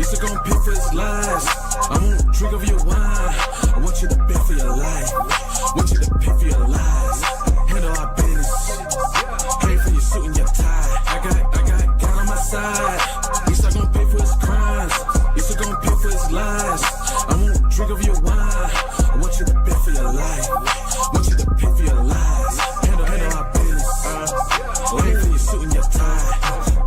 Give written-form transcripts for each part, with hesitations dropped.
He's gonna pay for his lies. I won't drink of your wine. I want you to pay for your life. Want you to pay for your lies. Handle our business. Pay for your suit and your tie. I got God on my side. He's not gonna pay for his crimes. He's gonna pay for his lies. I won't drink of your wine. I want you to pay for your life. Want you to pay for your lies. Handle our business. Pay for your suit and your tie.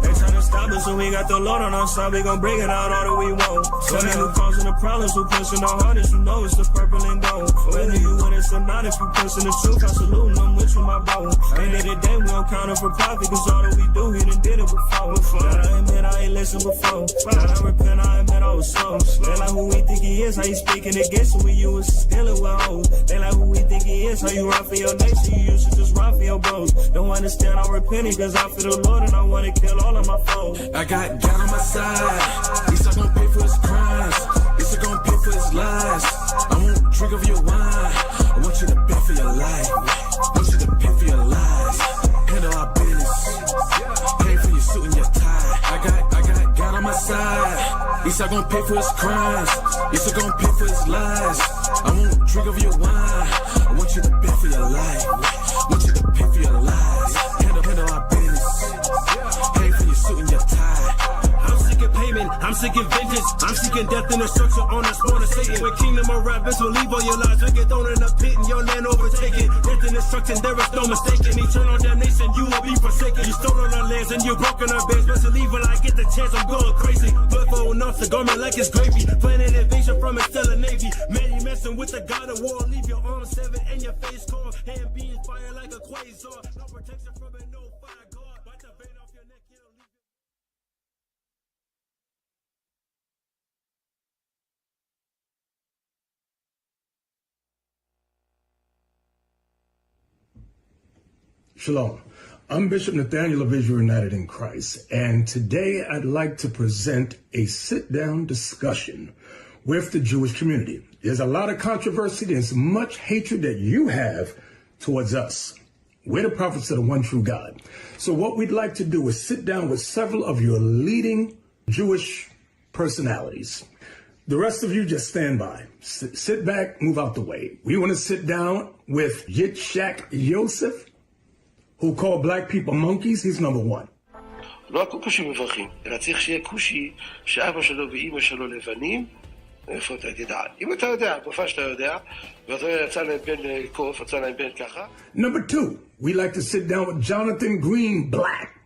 They tryna stop us, so we got the Lord on our side. We gon' bring it out all that we want. So many who causing the problems, who pushing the hardest, you know it's the purple and gold. Whether you with us or not, if you pushing the truth, I'm saluting them with you, my bro. End of the day, we don't count up for profit, cause all that we do, he done did it before. That I admit I ain't listened before. That I repent, I admit I was slow. They like who we think he is, how you speaking against who you was stealing with hoes. They like who we think he is, how you run for your nation, you used to just run for your bros. Don't understand, I'm repenting, cause I feel the Lord and I wanna kill all of my foes. I got God on my side. He's not gonna pay for his crimes. He's not gonna pay for his lies. I won't drink of your wine. I want you to pay for your life. Want you to pay for your lies. Handle our business. Pay for your suit and your tie. I got God on my side. He's not gonna pay for his crimes. He's not gonna pay for his lies. I won't drink of your wine. I want you to pay for your life. Want you to pay for your lies. Handle our business. Pay for your suit and your tie. I'm seeking payment, I'm seeking vengeance, I'm seeking death and destruction on us, born of Satan. When kingdom of rappers will leave all your lives, we get thrown in a pit and your land overtaken. Death and destruction, there is no mistaking. Eternal damnation, you will be forsaken. You stole on our lands and you broke on our beds. Best believe when I get the chance, I'm going crazy. Blood flowing off the garment like it's gravy. Planning invasion from a stellar navy. Man, you messing with the God of war. Leave your arms severed and your face cold. Hand being fire like a quasar. No protection from it, no fire guard. Bite the vein off your neck, you don't leave. Shalom. I'm Bishop Nathaniel of Israel United in Christ, and today I'd like to present a sit-down discussion with the Jewish community. There's a lot of controversy. There's much hatred that you have towards us. We're the prophets of the one true God. So what we'd like to do is sit down with several of your leading Jewish personalities. The rest of you just stand by. Sit back, move out the way. We want to sit down with Yitzhak Yosef, who called black people monkeys. He's number one. לא הכו כושים מברכים, אלא צריך שיהיה כושי שאבא שלו ואמא שלו לבנים. איפה אתה תדע? אם אתה יודע, גופה שאתה יודע, ואתה יצא להם בן קוף, יצא להם בן ככה. Number two, we like to sit down with Jonathan Green Black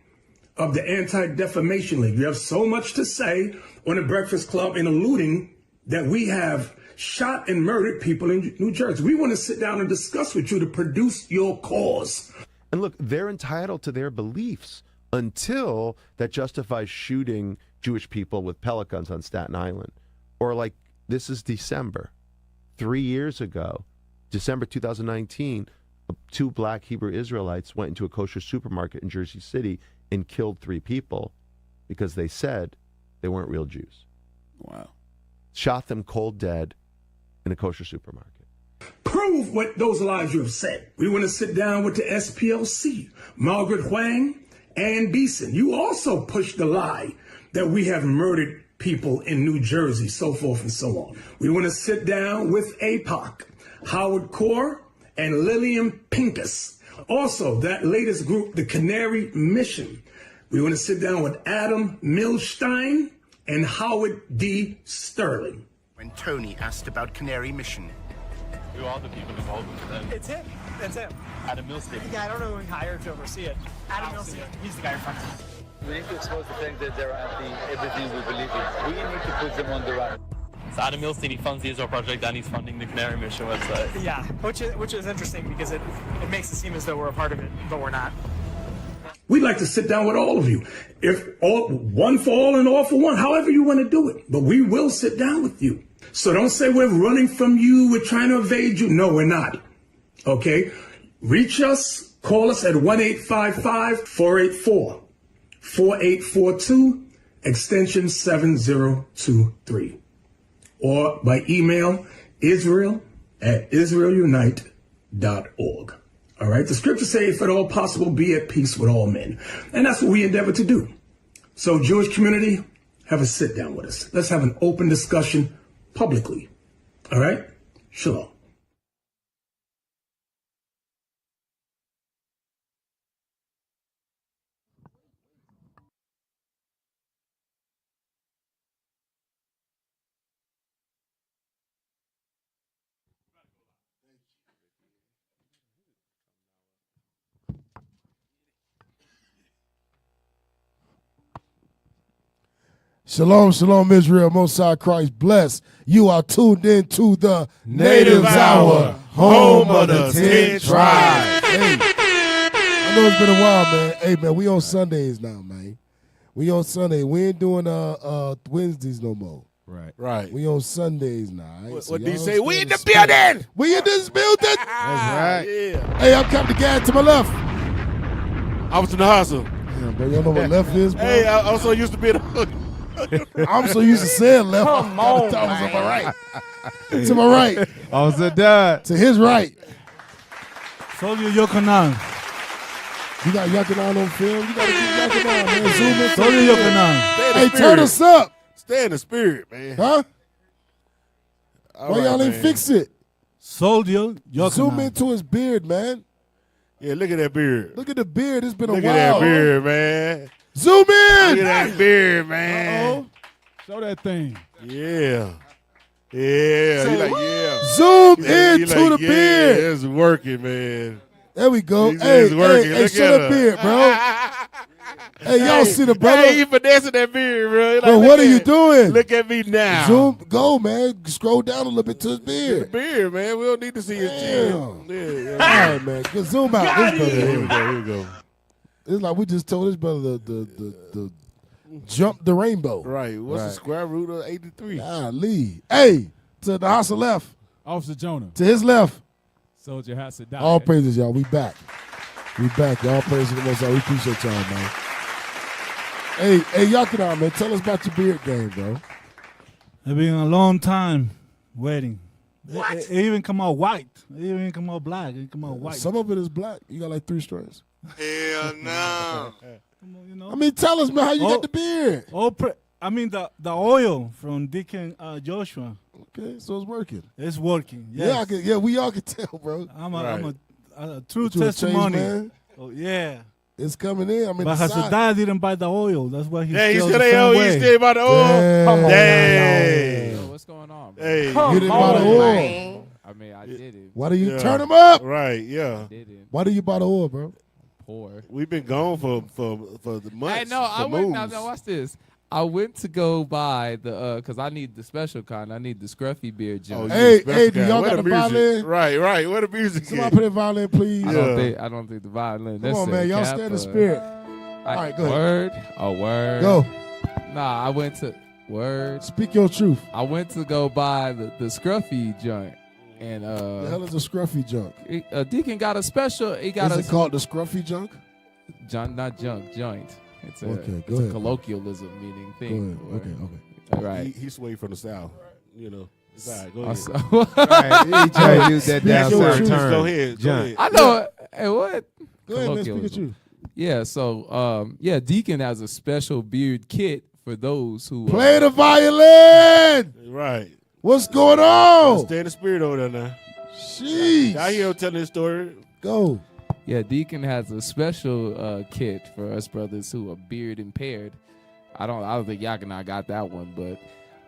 of the Anti-Defamation League. You have so much to say on the Breakfast Club in alluding that we have shot and murdered people in New Jersey. We want to sit down and discuss with you to produce your cause. And look, they're entitled to their beliefs until that justifies shooting Jewish people with pellet guns on Staten Island. Or like, this is December. 3 years ago, December 2019, 2 black Hebrew Israelites went into a kosher supermarket in Jersey City and killed 3 people because they said they weren't real Jews. Wow. Shot them cold dead in a kosher supermarket. Prove what those lies you have said. We want to sit down with the SPLC, Margaret Huang, and Beeson. You also pushed the lie that we have murdered people in New Jersey, so forth and so on. We want to sit down with APOC, Howard Core, and Lillian Pincus. Also, that latest group, the Canary Mission. We want to sit down with Adam Milstein and Howard D. Sterling. When Tony asked about Canary Mission, who are the people involved with them? It's him. That's him. Adam Milstein. Yeah, I don't know who he hired to oversee it. Adam Milstein. He's the guy who funds it. We need to expose the fact that they're anti everything we believe in. We need to put them on the run. So Adam Milstein, he funds the Israel Project and he's funding the Canary Mission website. Yeah, which is interesting because it makes it seem as though we're a part of it, but we're not. We'd like to sit down with all of you. If all, one for all and all for one, however you want to do it. But we will sit down with you. So don't say we're running from you, we're trying to evade you. No, we're not. Okay? Reach us, call us at 1-855-484-4842, extension 7023. Or by email, israel@israelunite.org. All right? The scriptures say, if at all possible, be at peace with all men. And that's what we endeavor to do. So, Jewish community, have a sit down with us. Let's have an open discussion publicly. All right? Shalom. Shalom, shalom, Israel, Most High Christ bless. You are tuned in to the Native Hour, home of the 10 tribes. Hey, I know it's been a while, man. Hey, man, we on Sundays now, man. We on Sunday. We ain't doing Wednesdays no more. Right. We on Sundays now. Right? What So do you y'all say? stay We in the spirit. building. We in this building. That's right. Yeah. Hey, I'm Captain Gad to my left. I was in the hustle. Yeah, bro, y'all know what left is, bro? Hey, I'm so used to being a hook. I'm so used to saying left. Come on, I was on my right. To my right. I was a dad. To his right. Soldier Yokanan. You got Yokanan on film. You got to get Yokanan, man. Zoom in. Soldier Yokanan. Hey, turn us up. Stay in the spirit, man. Huh? All Why right, y'all ain't man. fix it? Soldier Yokanan. Zoom into his beard, man. Yeah, look at that beard. Look at the beard. It's been Look a at while. that beard, man. Zoom in. Look at that beard, man. Uh-oh. Show that thing. Yeah. Yeah. He like, yeah. Zoom He into like, the yeah, beard. It's working, man. There we go. He Hey, says working. hey, Look show at that her. beard, bro. Hey, y'all see the brother? Hey, he finessing that beard, bro. He like, Bro, look what are at you it. doing? Look at me now. Zoom, go, man. Scroll down a little bit to his The beard. beard, man. We don't need to see his chin. Yeah. All right, man. Good. Zoom out. This brother Here we here. go. Here we go. It's like we just told this brother the jump the rainbow. Right. What's the square root of 83? Lee. Hey, to the house of left. Officer Jonah. To his left. Soldier has to die. All praises, y'all. We back. We back. Y'all praise to the Most High. We appreciate y'all, man. Hey, Yokanan, man. Tell us about your beard game, bro. It's been a long time waiting. What? It even come out white. It even come out black. It come out white. Some of it is black. You got like 3 strands. Hell no. Come on, you know. I mean, tell us, man, how you got the beard. I mean, the oil from Deacon Joshua. Okay, so it's working. It's working. Yes. We all can tell, bro. I'm a true But you a changed testimony. man? Oh yeah. It's coming in. I mean, But Hasadai didn't buy the oil. That's why he Yeah, you still said the they same owe way. you still about the oil? Damn. Dang. Yo, what's going on, bro? Hey. You didn't buy the oil. I mean, I did it. Why do you turn them up? Right, yeah. I did it. Why do you buy the oil, bro? Poor. We've been gone for the months. Hey, no, I for went. moons. Now watch this. I went to go buy the because I need the special kind. I need the scruffy beard joint. Hey, special hey, do guy. y'all Where got the music? violin? Right. Where the music? Somebody at? put a violin, please. I don't think the violin. Come on, man. Y'all stay in the spirit. All right, go ahead. Word. Oh, word. Go. Nah, I went to word. Speak your truth. I went to go buy the scruffy joint, and The hell is a scruffy junk? Deacon got a special. He got Is it called the scruffy junk? not junk, joint. It's a, Okay, it's go a ahead. colloquialism meaning Go thing. ahead. Okay. All right. He swayed from the south. You know. It's all right. Go Also- ahead. Right, he tried to use that Speak down your south truth. term. Go ahead. John. I know. Hey, what? Go ahead, man. Speak your Colloquialism. truth. Yeah. So, Deacon has a special beard kit for those who Play the violin. Right. What's going on? Stay in the spirit over there now. Sheesh. I hear him telling this story. Go. Yeah, Deacon has a special kit for us brothers who are beard impaired. I don't think Yak and I got that one, but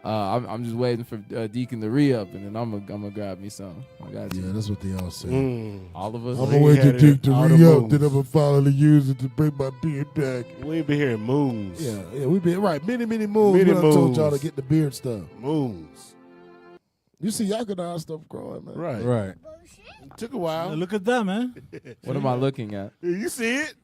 I'm just waiting for Deacon to re-up, and then I'm gonna grab me some. I got you. Yeah, that's what they all say. All of us. I'm gonna wait had to Duke to all the re-up, moves. then I'm gonna finally use it to bring my beard back. We ain't been hearing moons. Yeah, we been right. Many moons. Many When I told moons. y'all to get the beard stuff. Moons. You see Yakadon stuff growing, man. Right. It took a while. Look at that, man. What am I looking at? You see it?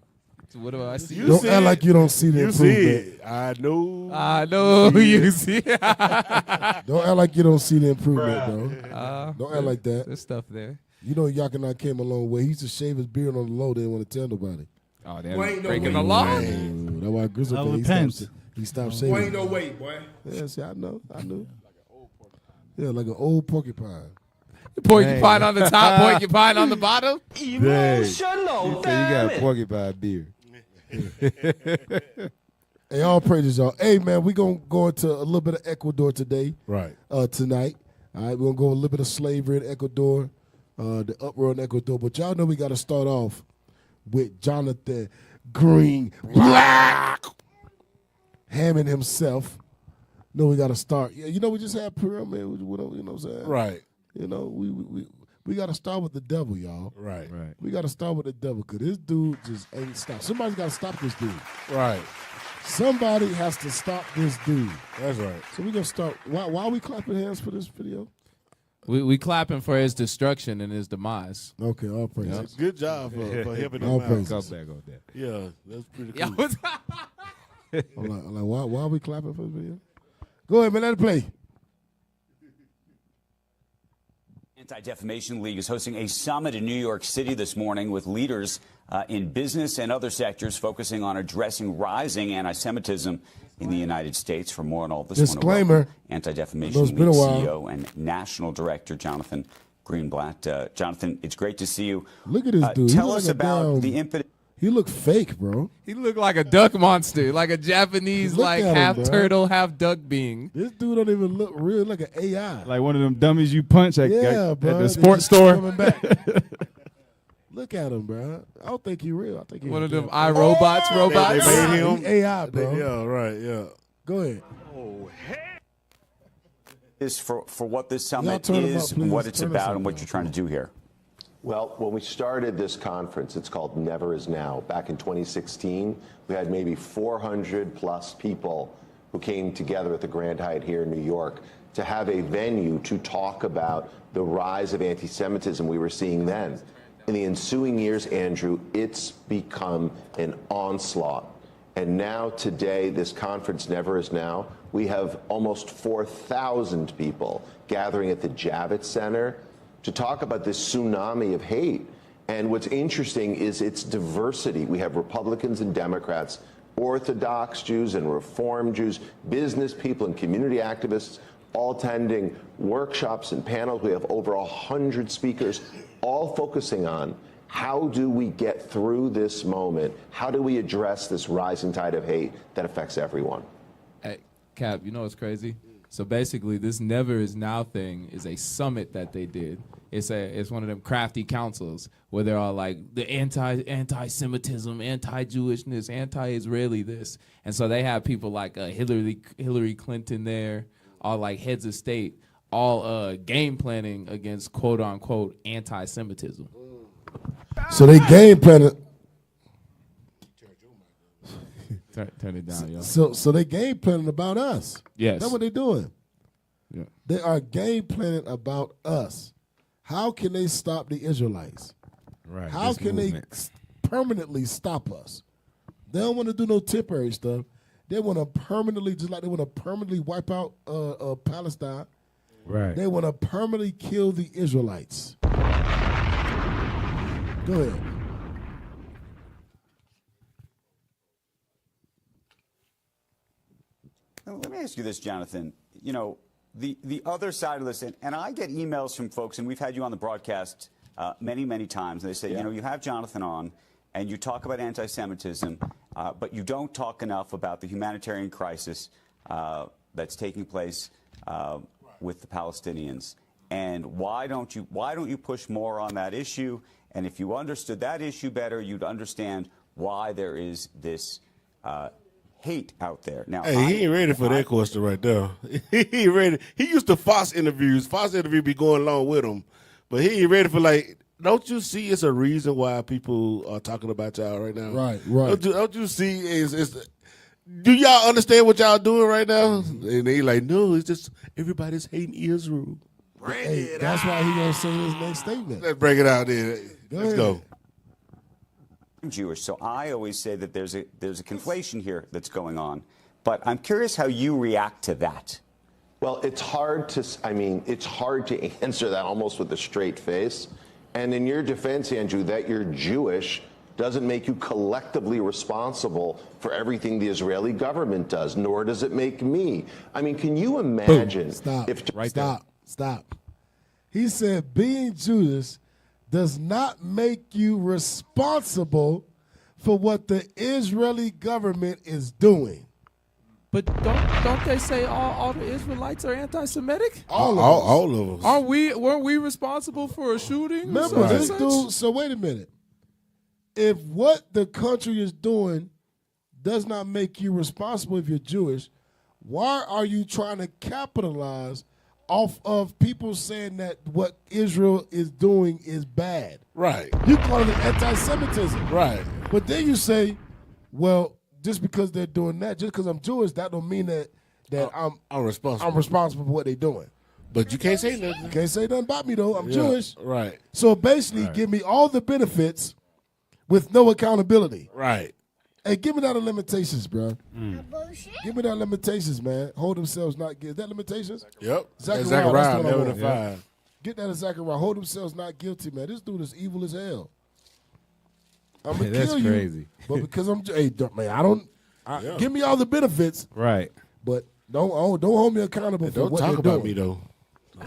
What do I see? You Don't see act it. like you don't see the You see improvement. it. I know. I know you see. Don't act like you don't see the improvement, bro. Don't act like that. There's stuff there. You know Yakadon came a long way. He used to shave his beard on the low. Didn't want to tell nobody. Oh, damn. Boy, ain't no Breaking way. the law. That's why Grizzle I came. repent. He stopped shaving. Boy, ain't no way, boy. Yeah, see, I know. Yeah, like an old porcupine. Porcupine on the top, porcupine on the bottom. Emotional. You got a porcupine beard. Hey, all praises, y'all. Hey, man, we're going to go into a little bit of Ecuador today. Right. Tonight. All right, we're going to go a little bit of slavery in Ecuador, the uproar in Ecuador. But y'all know we got to start off with Jonathan Green Black Hammond himself. No, we got to start. Yeah, you know, we just had Pyramid. You know what I'm saying? Right. You know, we got to start with the devil, y'all. Right. We got to start with the devil because this dude just ain't stopped. Somebody's got to stop this dude. Right. Somebody has to stop this dude. That's right. So we're going to start. Why are we clapping hands for this video? We clapping for his destruction and his demise. Okay, all praises. Yep. Good job for helping all him praises. out. Back on that. Yeah, that's pretty cool. I'm like, why are we clapping for this video? Go ahead, man. Let it play. Anti-Defamation League is hosting a summit in New York City this morning with leaders in business and other sectors focusing on addressing rising anti-Semitism in the United States. For more on all this, disclaimer: Anti-Defamation League CEO and National Director Jonathan Greenblatt. Jonathan, it's great to see you. Look at this dude. Tell us about the impetus. He looked fake, bro. He looked like a duck monster, like a Japanese, like half turtle, half duck being. This dude don't even look real, like an AI. Like one of them dummies you punch at the sports store. store. Look at him, bro. I don't think he real. I think he one of them iRobots robots. They made him AI, bro. Yeah, right. Yeah. Go ahead. Is for what this summit is, what it's about, and what you're trying to do here. Well, when we started this conference, it's called Never Is Now. Back in 2016, we had maybe 400 plus people who came together at the Grand Hyatt here in New York to have a venue to talk about the rise of anti-Semitism we were seeing then. In the ensuing years, Andrew, it's become an onslaught. And now today, this conference Never Is Now, we have almost 4,000 people gathering at the Javits Center to talk about this tsunami of hate. And what's interesting is its diversity. We have Republicans and Democrats, Orthodox Jews and Reform Jews, business people and community activists, all attending workshops and panels. We have over 100 speakers, all focusing on how do we get through this moment? How do we address this rising tide of hate that affects everyone? Hey, Cap, you know what's crazy? So basically, this Never Is Now thing is a summit that they did. It's one of them crafty councils where they're all like the anti-Semitism, anti-Jewishness, anti-Israeli this, and so they have people like Hillary Clinton there, all like heads of state, all game planning against quote unquote anti-Semitism. So they game planning. Turn it down, yo. So they game planning about us. Yes. That's what they're doing. Yeah. They are game planning about us. How can they stop the Israelites? Right. How can they permanently stop us? They don't want to do no temporary stuff. They want to permanently, just like they want to permanently wipe out Palestine. Right. They want to permanently kill the Israelites. Go ahead. Let me ask you this, Jonathan. You know, the other side of this, and I get emails from folks, and we've had you on the broadcast many, many times, and they say, you know, you have Jonathan on, and you talk about anti-Semitism, but you don't talk enough about the humanitarian crisis that's taking place with the Palestinians. And why don't you push more on that issue? And if you understood that issue better, you'd understand why there is this hate out there. Now, hey, he ain't ready for that question right there. He ain't ready. He used to Fox interviews. Fox interview be going along with him, but he ain't ready for like. Don't you see? It's a reason why people are talking about y'all right now. Right. Don't you see? Do y'all understand what y'all doing right now? And they like, no, it's just everybody's hating Israel. Hey, that's why he gonna say his next statement. Let's break it out there. Let's go. I'm Jewish, so I always say that there's a conflation here that's going on. But I'm curious how you react to that. Well, it's hard to answer that almost with a straight face. And in your defense, Andrew, that you're Jewish doesn't make you collectively responsible for everything the Israeli government does, nor does it make me. I mean, can you imagine? Stop. He said being Jewish does not make you responsible for what the Israeli government is doing. But don't they say all the Israelites are anti-Semitic? All of us. Weren't we responsible for a shooting? Remember this dude. So wait a minute. If what the country is doing does not make you responsible if you're Jewish, why are you trying to capitalize off of people saying that what Israel is doing is bad? Right. You call it anti-Semitism. Right. But then you say, well, just because they're doing that, just because I'm Jewish, that don't mean that I'm responsible. I'm responsible for what they're doing. But you can't say nothing. You can't say nothing about me, though. I'm Jewish. Right. So basically, give me all the benefits with no accountability. Right. Hey, give me that on limitations, bro. Give me that limitations, man. Hold themselves not guilty. Is that limitations? Yep. Zechariah, Zechariah, that's what I 11 want. to 5. Get that in Zechariah. Hold themselves not guilty, man. This dude is evil as hell. I'm gonna That's kill you, crazy. but because I'm, man, give me all the benefits, Right. but don't hold me accountable for Don't what talk they're about doing. me, though.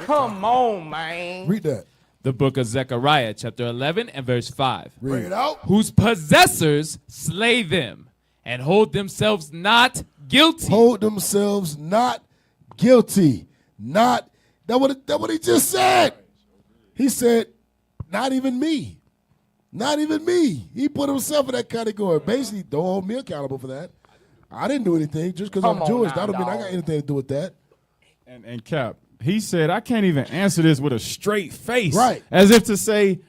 Come on, man. Read that. The book of Zechariah, chapter 11 and verse 5. Read it out. Whose possessors slay them and hold themselves not guilty. Hold themselves not guilty. Not that what he just said. He said, not even me. Not even me. He put himself in that category. Basically, don't hold me accountable for that. I didn't do anything. Just because I'm Jewish, that don't mean I got anything to do with that. And Cap, he said, I can't even answer this with a straight face. Right. As if to say,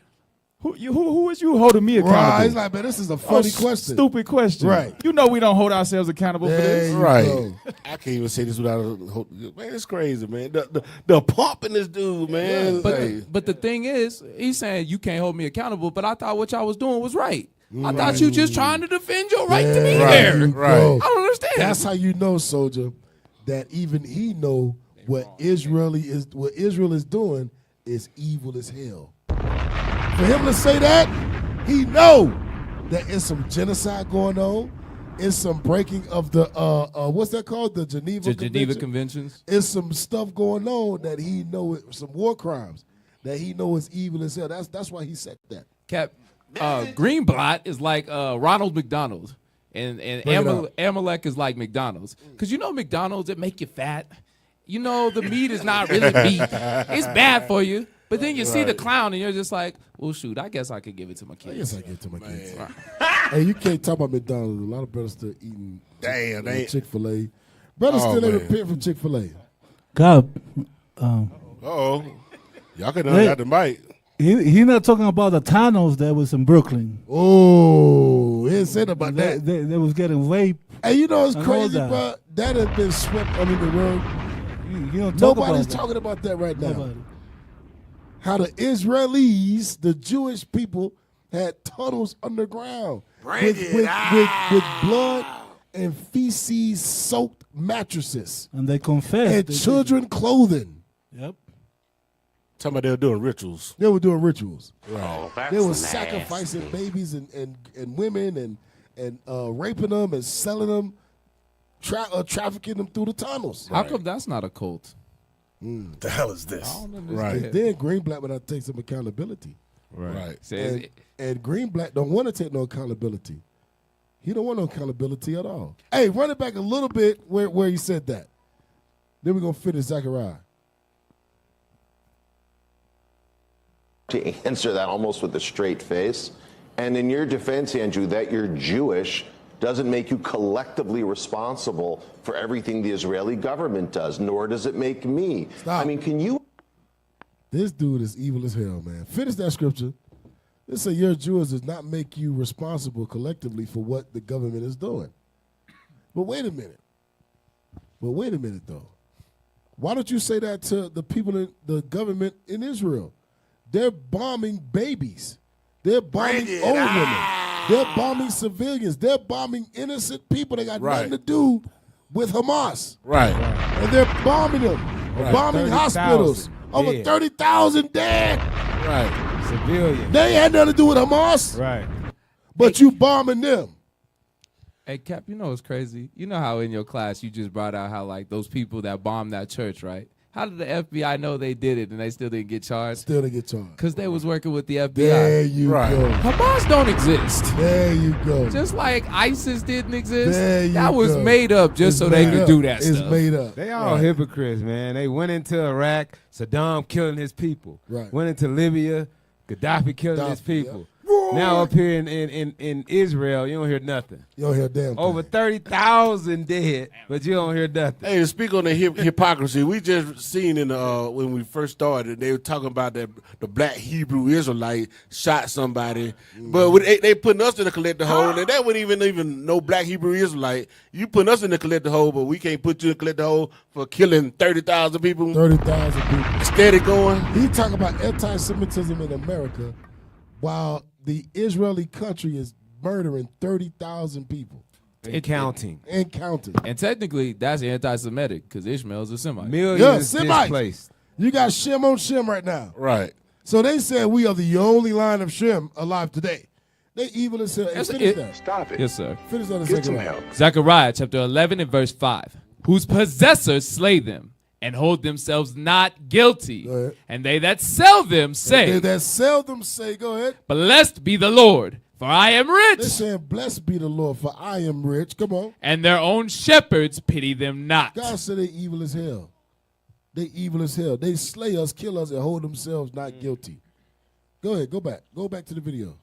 who is you holding me accountable? Right. He's like, man, this is a funny question. Stupid question. Right. You know we don't hold ourselves accountable for this. Right. I can't even say this without man, it's crazy, man. The pump in this dude, man. Yeah, but the thing is, he's saying you can't hold me accountable, but I thought what y'all was doing was right. I thought you just trying to defend your right to be there. Right. I don't understand. That's how you know, soldier, that even he know what Israel is doing is evil as hell. For him to say that, he know that it's some genocide going on. It's some breaking of the what's that called? The Geneva Conventions. It's some stuff going on that he know, some war crimes that he know is evil as hell. That's why he said that. Cap, Greenblatt is like Ronald McDonald, and Amalek is like McDonald's. Because you know McDonald's, it make you fat. You know the meat is not really meat. It's bad for you. But then you see the clown and you're just like, well, shoot, I guess I could give it to my kids. I guess I give it to my kids. Hey, you can't talk about McDonald's. A lot of brothers still eating Chick-fil-A. Brothers still ain't repent from Chick-fil-A. God. Uh-oh. Y'all could have got the mic. He not talking about the tunnels that was in Brooklyn. Oh, he didn't say about that. They was getting raped. Hey, you know it's crazy, bro? That has been swept under the rug. You don't talk Nobody's about that. talking about that right now. Nobody. How the Israelis, the Jewish people, had tunnels underground with blood and feces soaked mattresses And they confessed. and children clothing. Yep. Talking about they were doing rituals. They were doing rituals. Right. They were sacrificing babies and women and raping them and selling them, trafficking them through the tunnels. How come that's not a cult? What the hell is this? Right. And then Greenblatt would have to take some accountability. Right. And Greenblatt don't want to take no accountability. He don't want no accountability at all. Hey, run it back a little bit where he said that. Then we're going to finish Zechariah. To answer that almost with a straight face. And in your defense, Andrew, that you're Jewish doesn't make you collectively responsible for everything the Israeli government does, nor does it make me. Stop. I mean, can you? This dude is evil as hell, man. Finish that scripture. This say you're Jewish does not make you responsible collectively for what the government is doing. But wait a minute. Though. Why don't you say that to the people in the government in Israel? They're bombing babies. They're bombing old women. They're bombing civilians. They're bombing innocent people that got nothing to do with Hamas. Right. And they're bombing them. Right. Bombing 30,000 hospitals. Over dead. 30,000 dead. Right. Civilian. They had nothing to do with Hamas. Right. But you bombing them. Hey, Cap, you know what's crazy? You know how in your class you just brought out how, like, those people that bombed that church, right? How did the FBI know they did it and they still didn't get charged? Still didn't get charged. Because they was working with the FBI. There you go. Hamas don't exist. There you go. Just like ISIS didn't exist. There you that was go. made up just so they could do that It's stuff. made up. They all hypocrites, man. They went into Iraq, Saddam killing his people. Right. Went into Libya, Gaddafi killing his people. Now up here in Israel, you don't hear nothing. You don't hear a damn thing. Over 30,000 dead, but you don't hear nothing. Hey, to speak on the hypocrisy, we just seen in when we first started, they were talking about the black Hebrew Israelite shot somebody, but they putting us in the collective hole, and that wasn't even no black Hebrew Israelite. You putting us in the collective hole, but we can't put you in the collective hole for killing 30,000 people. 30,000 people. Steady going. He talking about anti-Semitism in America, while the Israeli country is murdering 30,000 people. And counting. And counting. And technically, that's anti-Semitic because Ishmael's a Semite. Millions Semites. displaced. You got Shem on Shem right now. Right. So they said we are the only line of Shem alive today. They evil as hell. Finish that. Stop it. Yes, sir. Finish that in a Get second. some help. Zechariah chapter 11 and verse 5. Whose possessors slay them and hold themselves not guilty. And they that sell them say, They that sell them say, go ahead. Blessed be the Lord, for I am rich. They're saying, blessed be the Lord, for I am rich. Come on. And their own shepherds pity them not. God said they evil as hell. They evil as hell. They slay us, kill us, and hold themselves not guilty. Go ahead. Go back. Go back to the video.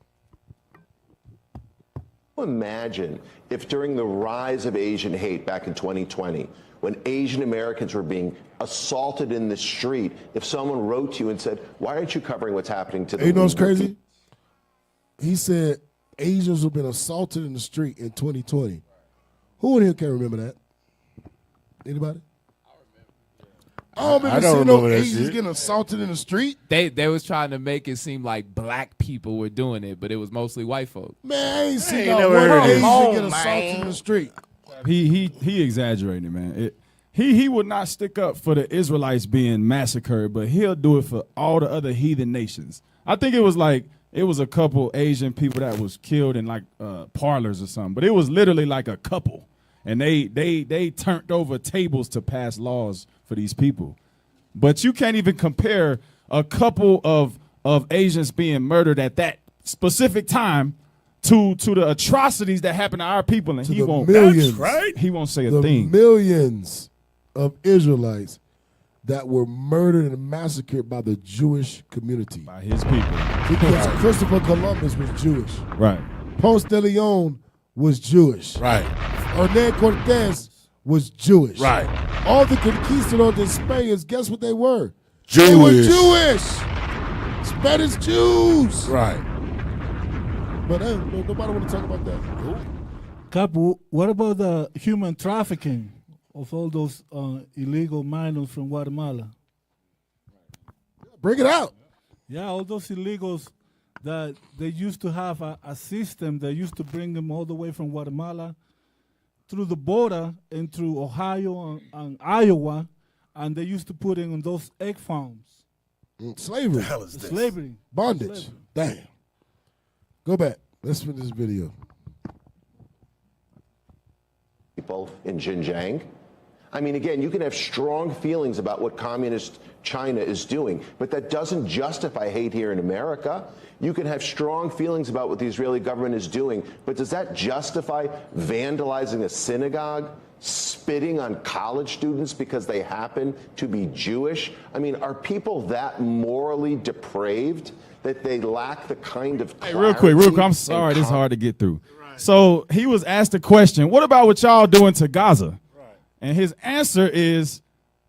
Imagine if during the rise of Asian hate back in 2020, when Asian Americans were being assaulted in the street, if someone wrote to you and said, why aren't you covering what's happening to the You know what's crazy? He said Asians have been assaulted in the street in 2020. Who in here can remember that? Anybody? I don't remember no Asians getting assaulted in the street. They was trying to make it seem like black people were doing it, but it was mostly white folk. Man, I ain't seen never no one heard Asian this. get assaulted in the street. He exaggerated, man. He would not stick up for the Israelites being massacred, but he'll do it for all the other heathen nations. I think it was a couple Asian people that was killed in like parlors or something, but it was literally like a couple, and they turned over tables to pass laws for these people. But you can't even compare a couple of Asians being murdered at that specific time to the atrocities that happen to our people, and he won't. Millions, right? He won't say a the thing. Millions of Israelites that were murdered and massacred by the Jewish community. By his people. Because Christopher Columbus was Jewish. Right. Ponce de Leon was Jewish. Right. Hernan Cortez was Jewish. Right. All the conquistadors and Spaniards, guess what they were? Jewish. They were Jewish. Spanish Jews. Right. But nobody want to talk about that. Cap, what about the human trafficking of all those illegal minors from Guatemala? Bring it out. Yeah, all those illegals that they used to have a system that used to bring them all the way from Guatemala through the border and through Ohio and Iowa, and they used to put in on those egg farms. Slavery. The hell is this? Slavery. Bondage. Slavery. Damn. Go back. Let's finish this video. People in Xinjiang. I mean, again, you can have strong feelings about what communist China is doing, but that doesn't justify hate here in America. You can have strong feelings about what the Israeli government is doing, but does that justify vandalizing a synagogue, spitting on college students because they happen to be Jewish? I mean, are people that morally depraved that they lack the kind of Hey, real quick, I'm sorry, this is hard to get through. So he was asked a question, what about what y'all doing to Gaza? And his answer is,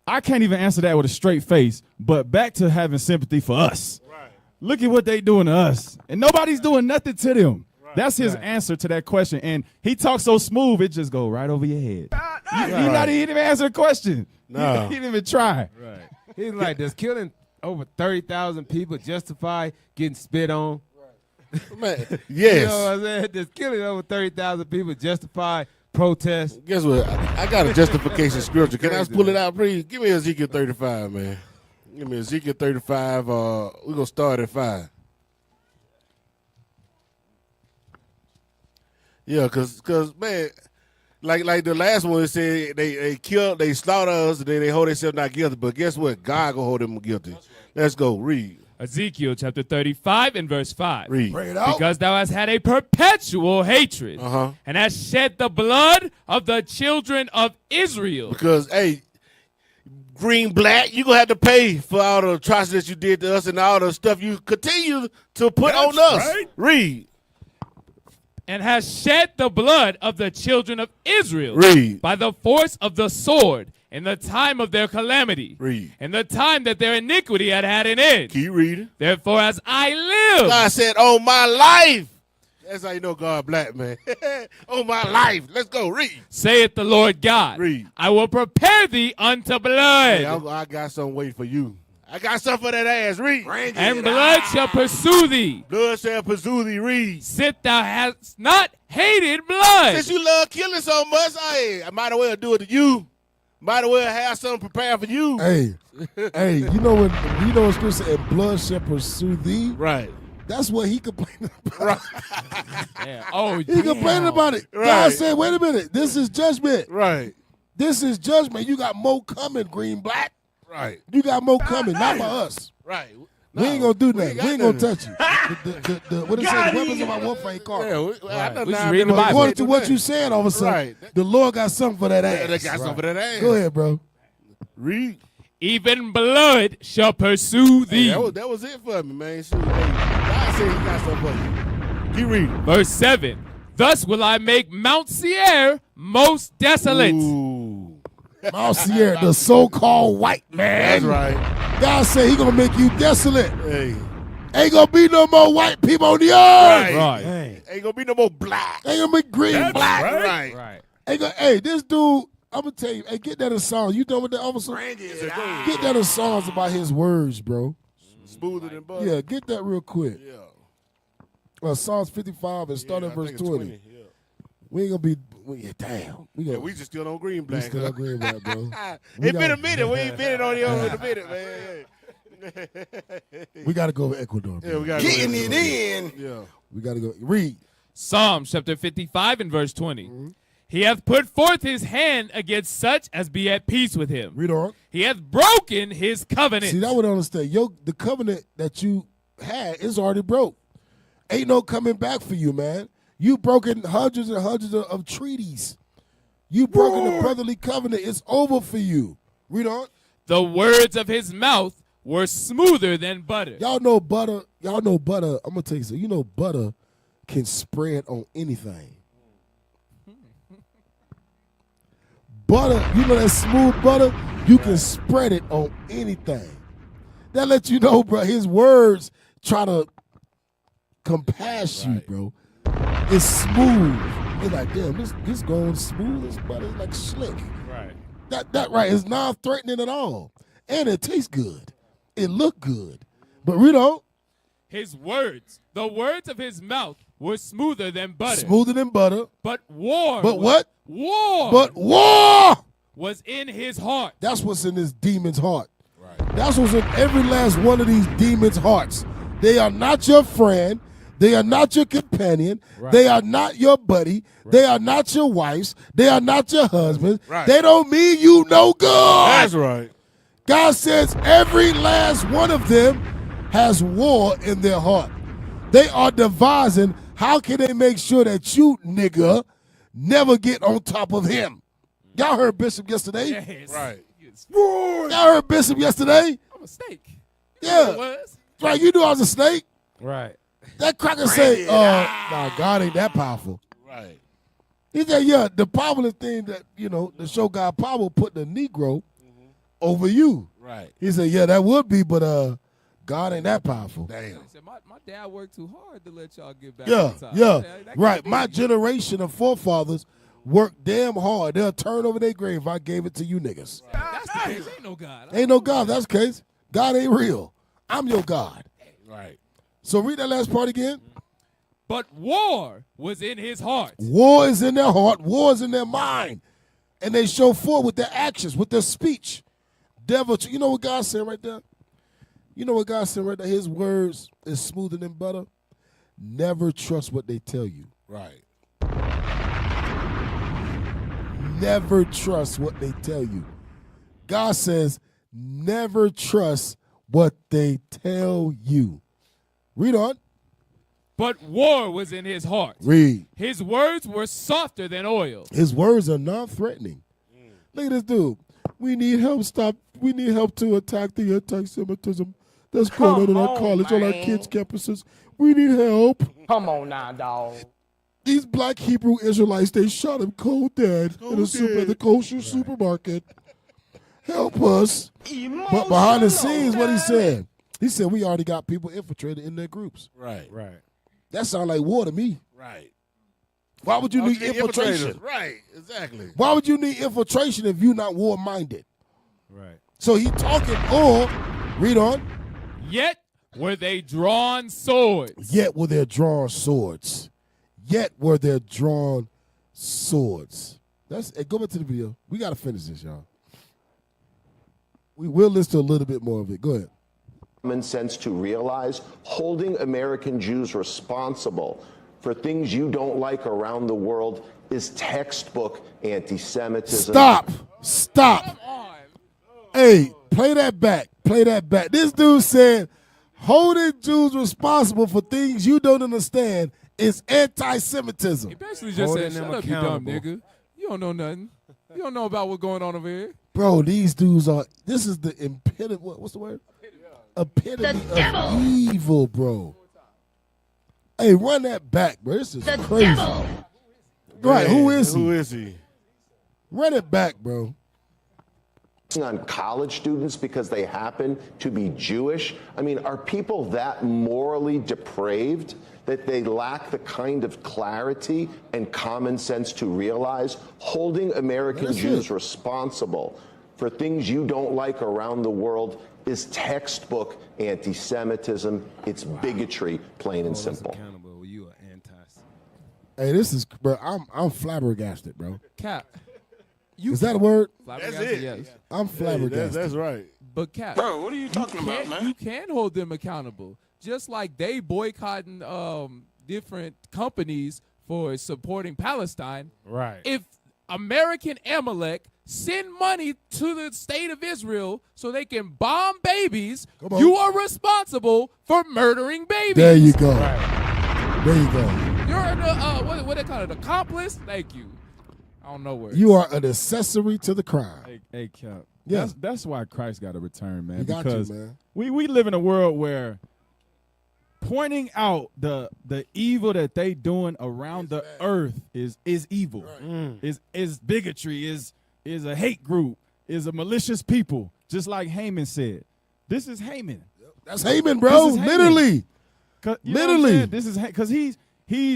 I can't even answer that with a straight face, but back to having sympathy for us. Right. Look at what they doing to us. And nobody's doing nothing to them. Right. That's his answer to that question. And he talks so smooth, it just go right over your head. He didn't even answer the question. No. He didn't even try. Right. He's like, does killing over 30,000 people justify getting spit on? Man, yes. You know what I'm saying? Does killing over 30,000 people justify protest? Guess what? I got a justification scripture. Can I pull it out, please? Give me Ezekiel 35, man. Give me Ezekiel 35. We're going to start at 5. Yeah, because man, Like the last one, it said they slaughter us, and then they hold themselves not guilty. But guess what? God gonna hold them guilty. Let's go. Read. Ezekiel chapter 35 and verse 5. Read. Bring it out. Because thou hast had a perpetual hatred and hast shed the blood of the children of Israel. Because, hey, green, black, you're going to have to pay for all the atrocities you did to us and all the stuff you continue to put on us. Right. Read. And has shed the blood of the children of Israel Read. by the force of the sword in the time of their calamity. Read. In the time that their iniquity had an end. Keep reading. Therefore, as I live. God said, on my life. That's how you know God black, man. On my life. Let's go. Read. Saith the Lord God. Read. I will prepare thee unto blood. Hey, I got something waiting for you. I got something for that ass. Read. And blood shall pursue thee. Blood shall pursue thee. Read. Sit thou hast not hated blood. Since you love killing so much, hey, I might as well do it to you. Might as well have something prepared for you. Hey, you know when Scripture said blood shall pursue thee? Right. That's what he complained about. Right. Yeah. Oh, he complained about it. Right. God said, wait a minute, this is judgment. Right. This is judgment. You got more coming, green, black. Right. You got more coming, not by us. Right. We ain't gonna do nothing. We ain't gonna nothing. touch you. What it says, weapons of our warfare ain't carnal. Yeah, We just reading the Bible. According to what you saying, all of a sudden, Right. the Lord got something for that ass. Yeah, they got something for that ass. Go ahead, bro. Read. Even blood shall pursue thee. Hey, that was it for me, man. Shoot, hey, God said he got something for you. Keep reading. Verse 7. Thus will I make Mount Seir most desolate. Ooh. Mount Seir, the so-called white man. That's right. God said he gonna make you desolate. Hey. Ain't gonna be no more white people on the earth. Right. Hey. Ain't gonna be no more black. Ain't gonna be green, black. Right. Ain't gonna, hey, this dude, I'm gonna tell you, hey, get that in songs. You done with that, officer? Get that in songs about his words, bro. Smoother than butter. Yeah, get that real quick. Yeah. Psalms 55 and start at verse 20. Yeah. We ain't gonna be, damn. We just still on green black. We still on green black, bro. It's been a minute. We ain't been on here in a minute, man. We gotta go to Ecuador, bro. Yeah, we gotta Getting it in. Yeah. We gotta go. Read. Psalm chapter 55 and verse 20. He hath put forth his hand against such as be at peace with him. Read on. He hath broken his covenant. See, that would understand. The covenant that you had is already broke. Ain't no coming back for you, man. You broken hundreds and hundreds of treaties. You broken the brotherly covenant. It's over for you. Read on. The words of his mouth were smoother than butter. Y'all know butter. I'm gonna tell you something. You know butter can spread on anything. Butter, you know that smooth butter, you can spread it on anything. That lets you know, bro, his words try to compass you, bro. It's smooth. It's like, damn, this going smooth as butter. It's like slick. Right. That right is non-threatening at all. And it tastes good. It look good. But read on. His words, the words of his mouth were smoother than butter. Smoother than butter. But war. But what? War. But war was in his heart. That's what's in this demon's heart. Right. That's what's in every last one of these demons' hearts. They are not your friend. They are not your companion. Right. They are not your buddy. Right. They are not your wives. They are not your husband. Right. They don't mean you no good. That's right. God says every last one of them has war in their heart. They are devising how can they make sure that you, nigga, never get on top of him. Y'all heard Bishop yesterday? Yes. Right. Y'all heard Bishop yesterday? I'm a snake. Yeah. Right, you knew I was a snake. Right. That cracker say, nah, God ain't that powerful. Right. He said, yeah, the powerful thing that, to show God power put the Negro over you. Right. He said, yeah, that would be, but God ain't that powerful. Damn. He said, my dad worked too hard to let y'all get back Yeah, on top. yeah, That right. can't My be. generation of forefathers worked damn hard. They'll turn over their grave if I gave it to you niggas. That's the case. Ain't no God. Ain't no God. That's the case. God ain't real. I'm your God. Right. So read that last part again. But war was in his heart. War is in their heart. War is in their mind. And they show forth with their actions, with their speech. Devil, you know what God said right there? You know what God said right there? His words is smoother than butter. Never trust what they tell you. Right. never trust what they tell you. God says, never trust what they tell you. Read on. But war was in his heart. Read. His words were softer than oil. His words are non-threatening. Look at this dude. We need help. We need help to attack the anti-Semitism that's going on in our college, on our kids' campuses. We need help. Come on now, dog. These black Hebrew Israelites, they shot him cold dead at the kosher supermarket. Help us. But behind the scenes, what he said? He said, we already got people infiltrated in their groups. Right. That sounds like war to me. Right. Why would you need infiltration? Right, exactly. Why would you need infiltration if you're not war-minded? Right. So he talking, or, read on. Yet were they drawn swords. Yet were there drawn swords. Yet were there drawn swords. Hey, go back to the video. We got to finish this, y'all. We will listen to a little bit more of it. Go ahead. Common sense to realize holding American Jews responsible for things you don't like around the world is textbook anti-Semitism. Stop. Hey, play that back. This dude said holding Jews responsible for things you don't understand is anti-Semitism. He basically just said, shut up, you dumb nigga. You don't know nothing. You don't know about what's going on over here. Bro, these dudes this is the epitome, what's the word? Epitome of evil, bro. Hey, run that back, bro. This is crazy. Devil. Right, who is he? Who is he? Run it back, bro. On college students because they happen to be Jewish? I mean, are people that morally depraved that they lack the kind of clarity and common sense to realize holding American Jews responsible for things you don't like around the world is textbook anti-Semitism. It's bigotry, plain and simple. You are anti. Hey, this is, bro, I'm flabbergasted, bro. Cap. Is that a word? That's it. Yes. I'm flabbergasted. That's right. But Cap, Bro, what are you talking about, man? You can hold them accountable. Just like they boycotting different companies for supporting Palestine. Right. If American Amalek send money to the state of Israel so they can bomb babies, you are responsible for murdering babies. There you go. Right. There you go. You're an what they call it, accomplice? Thank you. I don't know where. You are an accessory to the crime. Hey Cap. Yeah. That's why Christ got to return, man. He got because you, man. We live in a world where pointing out the evil that they doing around the earth is evil. Right. Is bigotry, is a hate group, is a malicious people. Just like Haman said. This is Haman. That's Haman, bro. Literally. Literally. This is because he's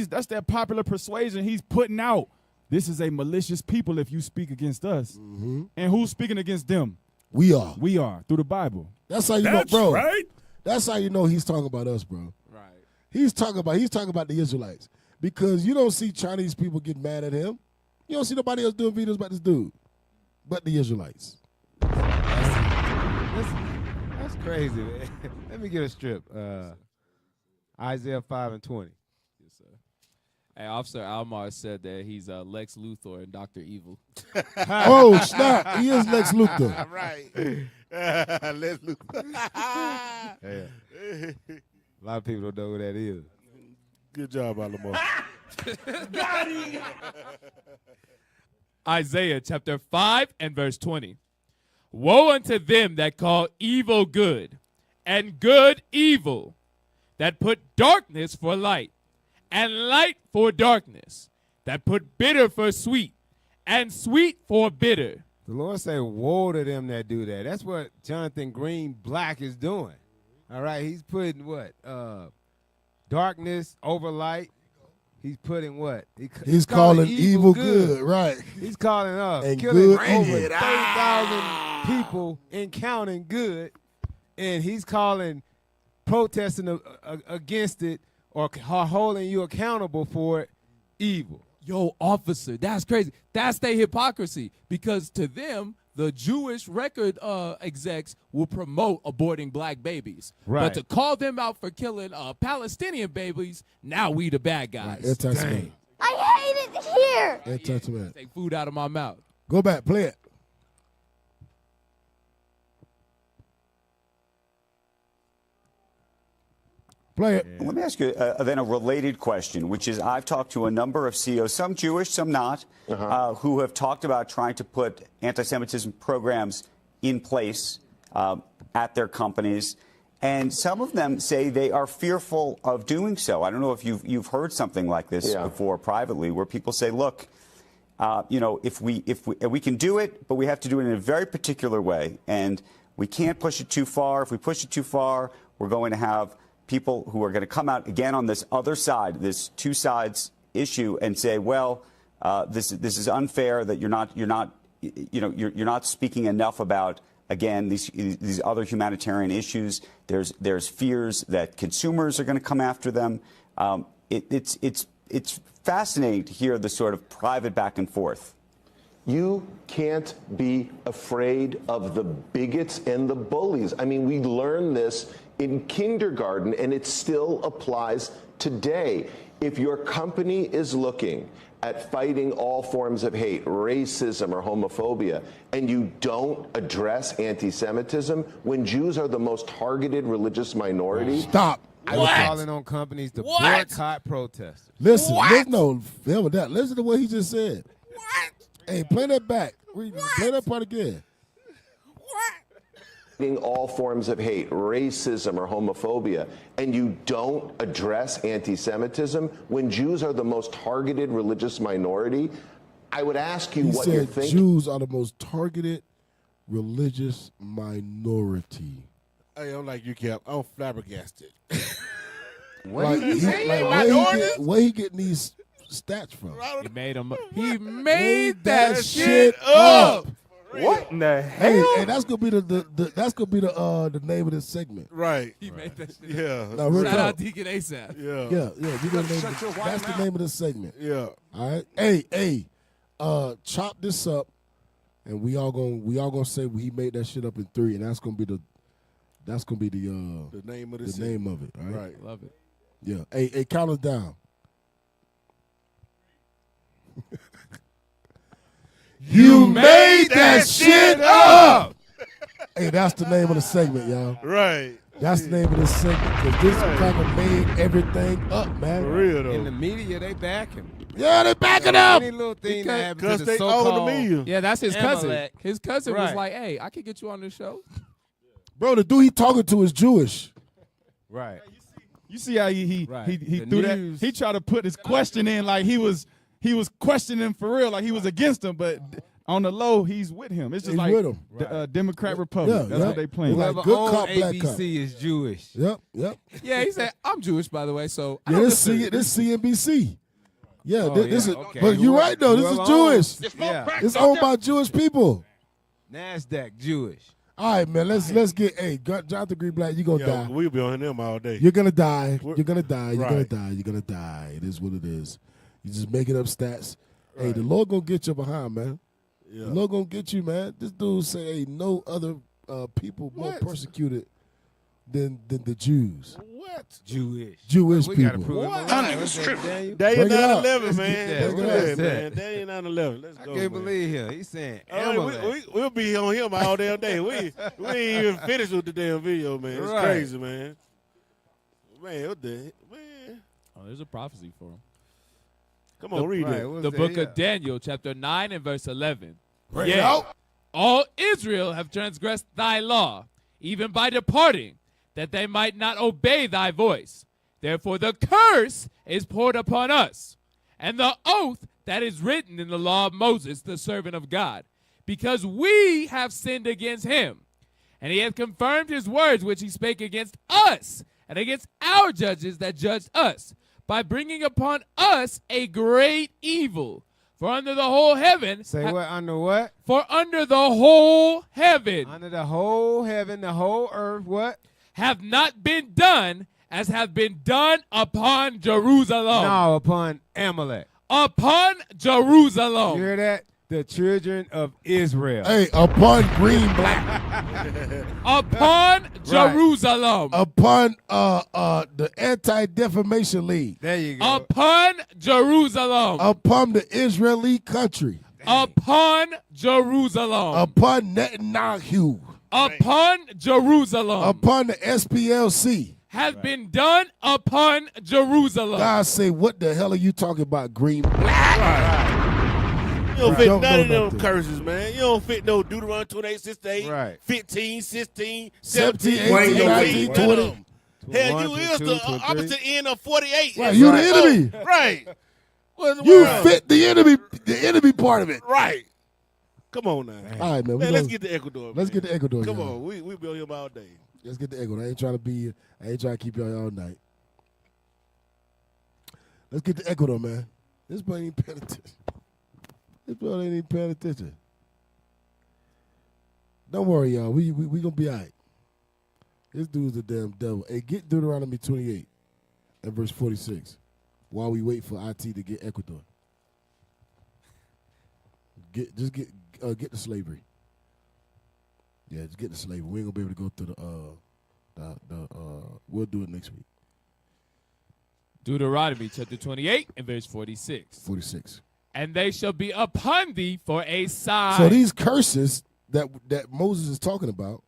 that's that popular persuasion he's putting out. This is a malicious people if you speak against us. Mm-hmm. And who's speaking against them? We are. We are, through the Bible. That's how you know, bro. Right? That's how you know he's talking about us, bro. Right. He's talking about the Israelites. Because you don't see Chinese people get mad at him. You don't see nobody else doing videos about this dude. But the Israelites. That's crazy, man. Let me get a strip. Isaiah 5:20. Hey, Officer Almar said that he's Lex Luthor and Dr. Evil. Oh, snap. He is Lex Luthor. Right. Lex Luthor. Yeah. A lot of people don't know who that is. Good job, Alamar. Got him. Isaiah chapter 5 and verse 20. Woe unto them that call evil good, and good evil, that put darkness for light, and light for darkness, that put bitter for sweet, and sweet for bitter. The Lord say, woe to them that do that. That's what Jonathan Green Black is doing. All right, he's putting what? Darkness over light. He's putting what? He's calling evil good, right. He's calling us. And killing good over evil. 30,000 people and counting good. And he's calling protesting against it or holding you accountable for it evil. Yo, officer, that's crazy. That's their hypocrisy. Because to them, the Jewish record execs will promote aborting black babies. Right. But to call them out for killing Palestinian babies, now we the bad guys. Anti-Semitic. I hate it here. Anti-Semitic. Take food out of my mouth. Go back, play it. Play it. Let me ask you then a related question, which is I've talked to a number of CEOs, some Jewish, some not, who have talked about trying to put anti-Semitism programs in place at their companies. And some of them say they are fearful of doing so. I don't know if you've heard something like this before privately, where people say, look, if we can do it, but we have to do it in a very particular way. And we can't push it too far. If we push it too far, we're going to have people who are going to come out again on this other side, this two sides issue, and say, well, this is unfair that you're not speaking enough about, again, these other humanitarian issues. There's fears that consumers are going to come after them. It's fascinating to hear the sort of private back and forth. You can't be afraid of the bigots and the bullies. I mean, we learned this in kindergarten, and it still applies today. If your company is looking at fighting all forms of hate, racism, or homophobia, and you don't address anti-Semitism, when Jews are the most targeted religious minority... Stop. I was calling on companies to boycott protesters. Listen, no, hell with that. Listen to what he just said. What? Hey, play that back. Play that part again. All forms of hate, racism, or homophobia, and you don't address anti-Semitism, when Jews are the most targeted religious minority, I would ask you what you're thinking. Jews are the most targeted religious minority. Hey, I'm like you, Cap. I'm flabbergasted. Where he getting these stats from? He made them. He made that shit up. What in the hell? Hey, that's gonna be the name of this segment. Right. He made that shit. Yeah. No, Shout out Deacon ASAP. Yeah. You gonna that's the name of this segment. Yeah. All right. Hey. Chop this up, and we all gonna say he made that shit up in 3, and that's gonna be the name of the name of it. All right. Right. Love it. Yeah. Hey, count us down. You made that shit up. Hey, that's the name of the segment, y'all. Right. That's the name of this segment, because this kind of made everything up, man. For real, though. In the media, they back him. Yeah, they backing up. Any little thing that happens Because to the they own so-called the media. Yeah, that's his cousin. Amalek. His cousin was Right. like, "Hey, I could get you on this show." Bro, the dude he talking to is Jewish. Right. You see how he The threw that? news. He tried to put his question in like he was questioning for real, like he was against him, but on the low, he's with him. It's just He's like with him. the Democrat Republic. Yeah, That's what they playing. Like Whoever good owns cop, black ABC cop. is Jewish. Yep. Yeah, he said, "I'm Jewish, by the way." So I Yeah, don't this listen. CNBC. Yeah, Oh, this yeah, is. okay. But you're right though. This is Whoever Jewish. owns- Yeah. It's owned by Jewish people. NASDAQ Jewish. All right, man. Let's get. Hey, Jonathan Greenblatt, you gonna die. We'll be on them all day. You're gonna die. You're gonna die. You're gonna Right. die. You're gonna die. It is what it is. You just making up stats. Hey, the Lord gonna get you behind, man. Yeah. The Lord gonna get you, man. This dude say, hey, no other people more persecuted than the Jews. What? Jewish We people. gotta prove him What? right. What's that, Daniel? Day Bring it up. 9/11, man. Yeah, That's what good, is that? man. Day 9/11. Let's I go. can't man. believe him. He's saying All right, Amalek. we'll be on him all damn day. We ain't even finished with the damn video, man. It's Right. crazy, man. Man, what the man? Oh, there's a prophecy for him. Come on, read Right, it. what's The that? book Yeah. of Daniel, chapter 9 and verse 11. Bring it Yea, out. all Israel have transgressed thy law, even by departing, that they might not obey thy voice. Therefore the curse is poured upon us, and the oath that is written in the law of Moses, the servant of God, because we have sinned against him. And he hath confirmed his words which he spake against us, and against our judges that judged us, by bringing upon us a great evil. For under the whole heaven... Say what? Under what? For under the whole heaven... Under the whole heaven, the whole earth, what? Have not been done as have been done upon Jerusalem. No, upon Amalek. Upon Jerusalem. You hear that? The children of Israel. Hey, upon Greenblatt. Upon Jerusalem. Upon the Anti-Defamation League. There you go. Upon Jerusalem. Upon the Israeli country. upon Jerusalem. Upon Netanyahu. Upon Jerusalem. Upon the SPLC. Has been done upon Jerusalem. God say, what the hell are you talking about, green black? You don't fit none of them curses, man. You don't fit no Deuteronomy 28, 68, 15, 16, 17, 18, 19, 20. Hell, you is the opposite end of 48. Right, you the enemy. Right. You fit the enemy part of it. Right. Come on now. All right, man. Let's get to Ecuador. Let's get to Ecuador. Come y'all. on. We be on here all day. Let's get to Ecuador. I ain't trying to keep y'all all night. Let's get to Ecuador, man. This boy ain't paying attention. This boy ain't even paying attention. Don't worry, y'all. We gonna be all right. This dude's a damn devil. Hey, get Deuteronomy 28 and verse 46 while we wait for IT to get Ecuador. Get the slavery. Yeah, just get the slavery. We ain't gonna be able to go through we'll do it next week. Deuteronomy chapter 28 and verse 46. 46. And they shall be upon thee for a sign. So these curses that Moses is talking about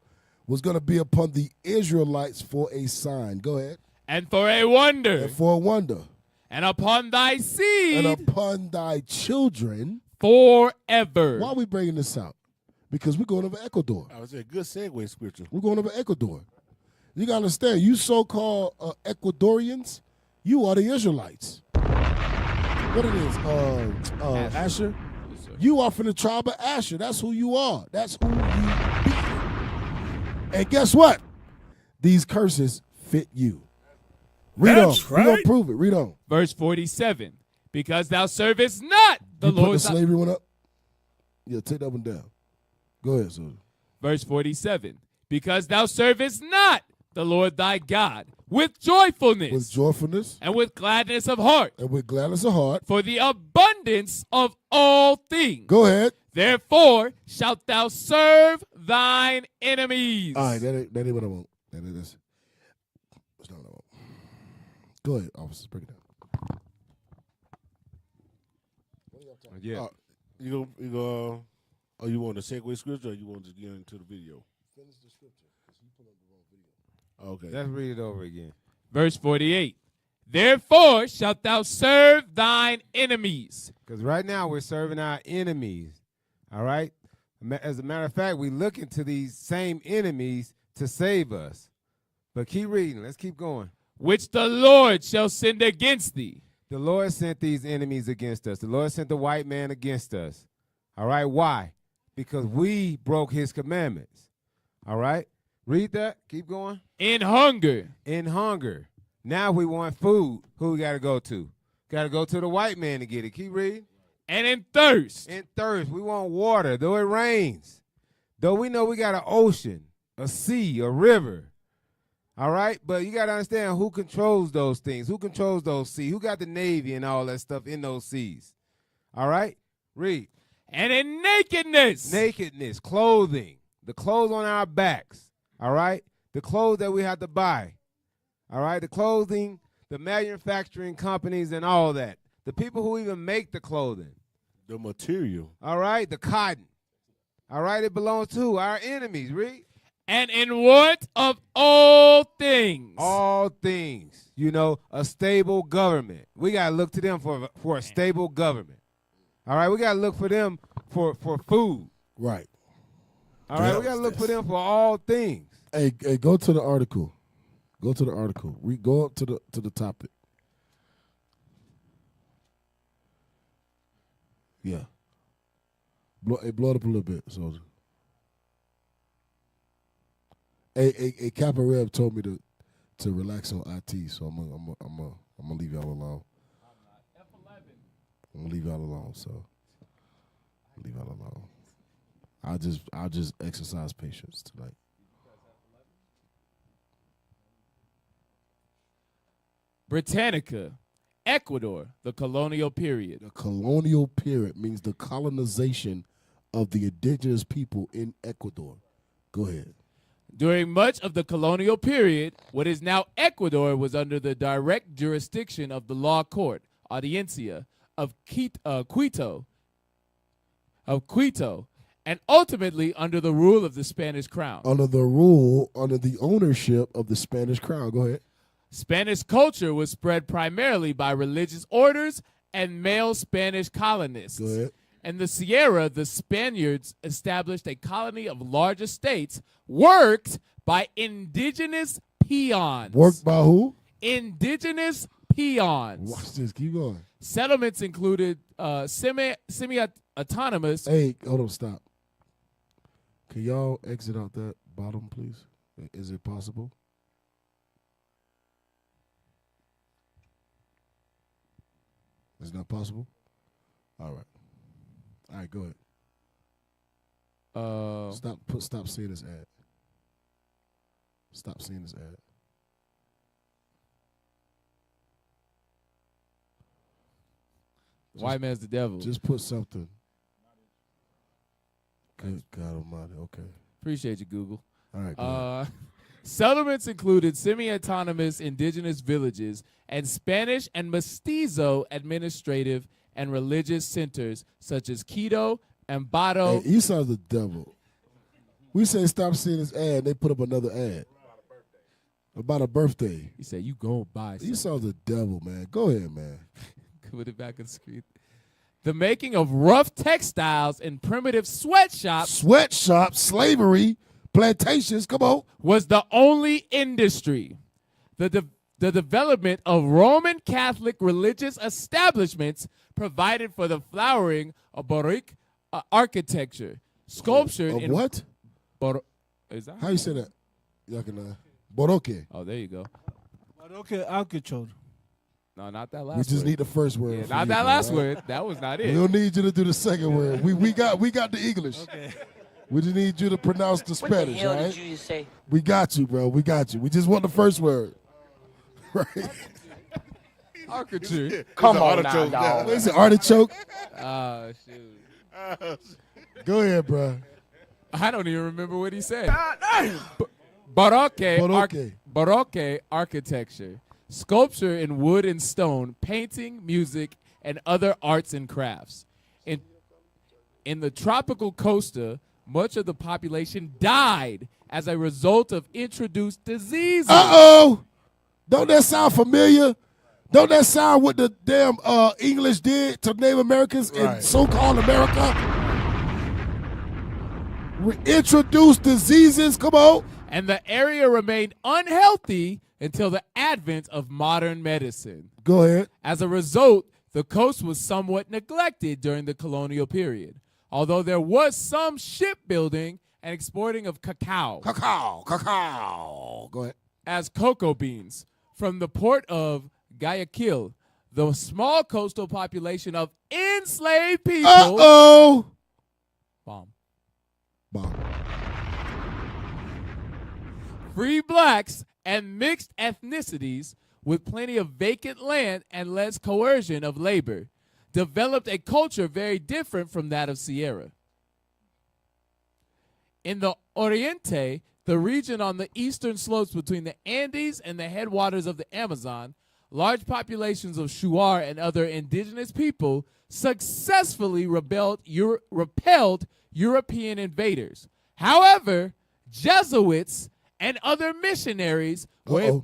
was going to be upon the Israelites for a sign. Go ahead. And for a wonder. And for a wonder. And upon thy seed. And upon thy children. Forever. Why are we bringing this out? Because we're going over Ecuador. I was a good segue scripture. We're going over Ecuador. You got to understand, you so-called Ecuadorians, you are the Israelites. What it is? Asher? Yes, sir. You are from the tribe of Asher. That's who you are. That's who you be. And guess what? These curses fit you. Read on. We're going to prove it. Read on. Verse 47. Because thou servest not the You put the Lord. slavery one up? Yeah, take that one down. Go ahead, Susan. Verse 47. Because thou servest not the Lord thy God with joyfulness. With joyfulness. And with gladness of heart. And with gladness of heart. For the abundance of all things. Go ahead. Therefore shalt thou serve thine enemies. All right, that ain't what I want. That's not what I want. Go ahead, officers, break it down. Yeah. You go. Oh, you want the segue scripture, or you want to get into the video? Finish the scripture. You put up the wrong video. Okay. Let's read it over again. Verse 48. Therefore shalt thou serve thine enemies. Because right now we're serving our enemies. All right? As a matter of fact, we look into these same enemies to save us. But keep reading. Let's keep going. Which the Lord shall send against thee. The Lord sent these enemies against us. The Lord sent the white man against us. All right? Why? Because we broke his commandments. All right? Read that. Keep going. In hunger. In hunger. Now we want food. Who we got to go to? Got to go to the white man to get it. Keep reading. And in thirst. In thirst. We want water, though it rains. Though we know we got an ocean, a sea, a river. All right? But you got to understand who controls those things. Who controls those seas? Who got the Navy and all that stuff in those seas? All right? Read. And in nakedness. Nakedness, clothing. The clothes on our backs. All right? The clothes that we have to buy. All right? The clothing, the manufacturing companies and all that. The people who even make the clothing. The material. All right? The cotton. All right? It belongs to our enemies. Read. And in want of all things. All things. You know, a stable government. We got to look to them for a stable government. All right? We got to look for them for food. Right. All right? We got to look for them for all things. Hey, go to the article. Go to the article. Go up to the topic. Yeah. Blow it up a little bit, soldier. A Kappa Rev told me to relax on IT, so I'm gonna leave y'all alone. I'm gonna leave y'all alone, so leave y'all alone. I'll just exercise patience tonight. Britannica, Ecuador, the colonial period. The colonial period means the colonization of the indigenous people in Ecuador. Go ahead. During much of the colonial period, what is now Ecuador was under the direct jurisdiction of the law court, Audiencia, of Quito, of Quito, and ultimately under the rule of the Spanish crown. Under the ownership of the Spanish crown. Go ahead. Spanish culture was spread primarily by religious orders and male Spanish colonists. Go ahead. In the Sierra, the Spaniards established a colony of large estates worked by indigenous peons. Worked by who? Indigenous peons. Watch this. Keep going. Settlements included semi-autonomous. Hey, hold on, stop. Can y'all exit out that bottom, please? Is it possible? Is that possible? All right. All right, go ahead. Stop seeing this ad. Stop seeing this ad. White man's the devil. Just put something. Good God Almighty. Okay. Appreciate you, Google. All right. Go ahead. Settlements included semi-autonomous indigenous villages and Spanish and Mestizo administrative and religious centers such as Quito and Bato. Hey, Esau's the devil. We say stop seeing this ad. They put up another ad about a birthday. He said, "You go buy something." Esau's the devil, man. Go ahead, man. Put it back on the screen. The making of rough textiles in primitive sweatshops. Sweatshops, slavery, plantations. Come on. Was the only industry. The development of Roman Catholic religious establishments provided for the flowering of Baroque architecture, sculpture in what? Is that how you say that? Baroque. Oh, there you go. Baroque architecture. No, not that last. We just need the first word. Yeah, not that last word. That was not it. We don't need you to do the second word. We got the English. Okay. We just need you to pronounce the Spanish. What the hell right? did you just say? We got you, bro. We got you. We just want the first word. Right. Architecture. Come on now, dog. What is it? Artichoke? Oh, shoot. Go ahead, bro. I don't even remember what he said. Baroque architecture, sculpture in wood and stone, painting, music, and other arts and crafts. In the tropical Costa, much of the population died as a result of introduced diseases. Uh-oh! Don't that sound familiar? Don't that sound what the damn English did to Native Americans in so-called America? Introduced diseases, come on. And the area remained unhealthy until the advent of modern medicine. Go ahead. As a result, the coast was somewhat neglected during the colonial period, although there was some shipbuilding and exporting of cacao. Cacao. Go ahead. As cocoa beans. From the port of Guayaquil, the small coastal population of enslaved people. Uh-oh. Bomb. Free blacks and mixed ethnicities with plenty of vacant land and less coercion of labor developed a culture very different from that of Sierra. In the Oriente, the region on the eastern slopes between the Andes and the headwaters of the Amazon, large populations of Shuar and other indigenous people successfully repelled European invaders. However, Jesuits and other missionaries were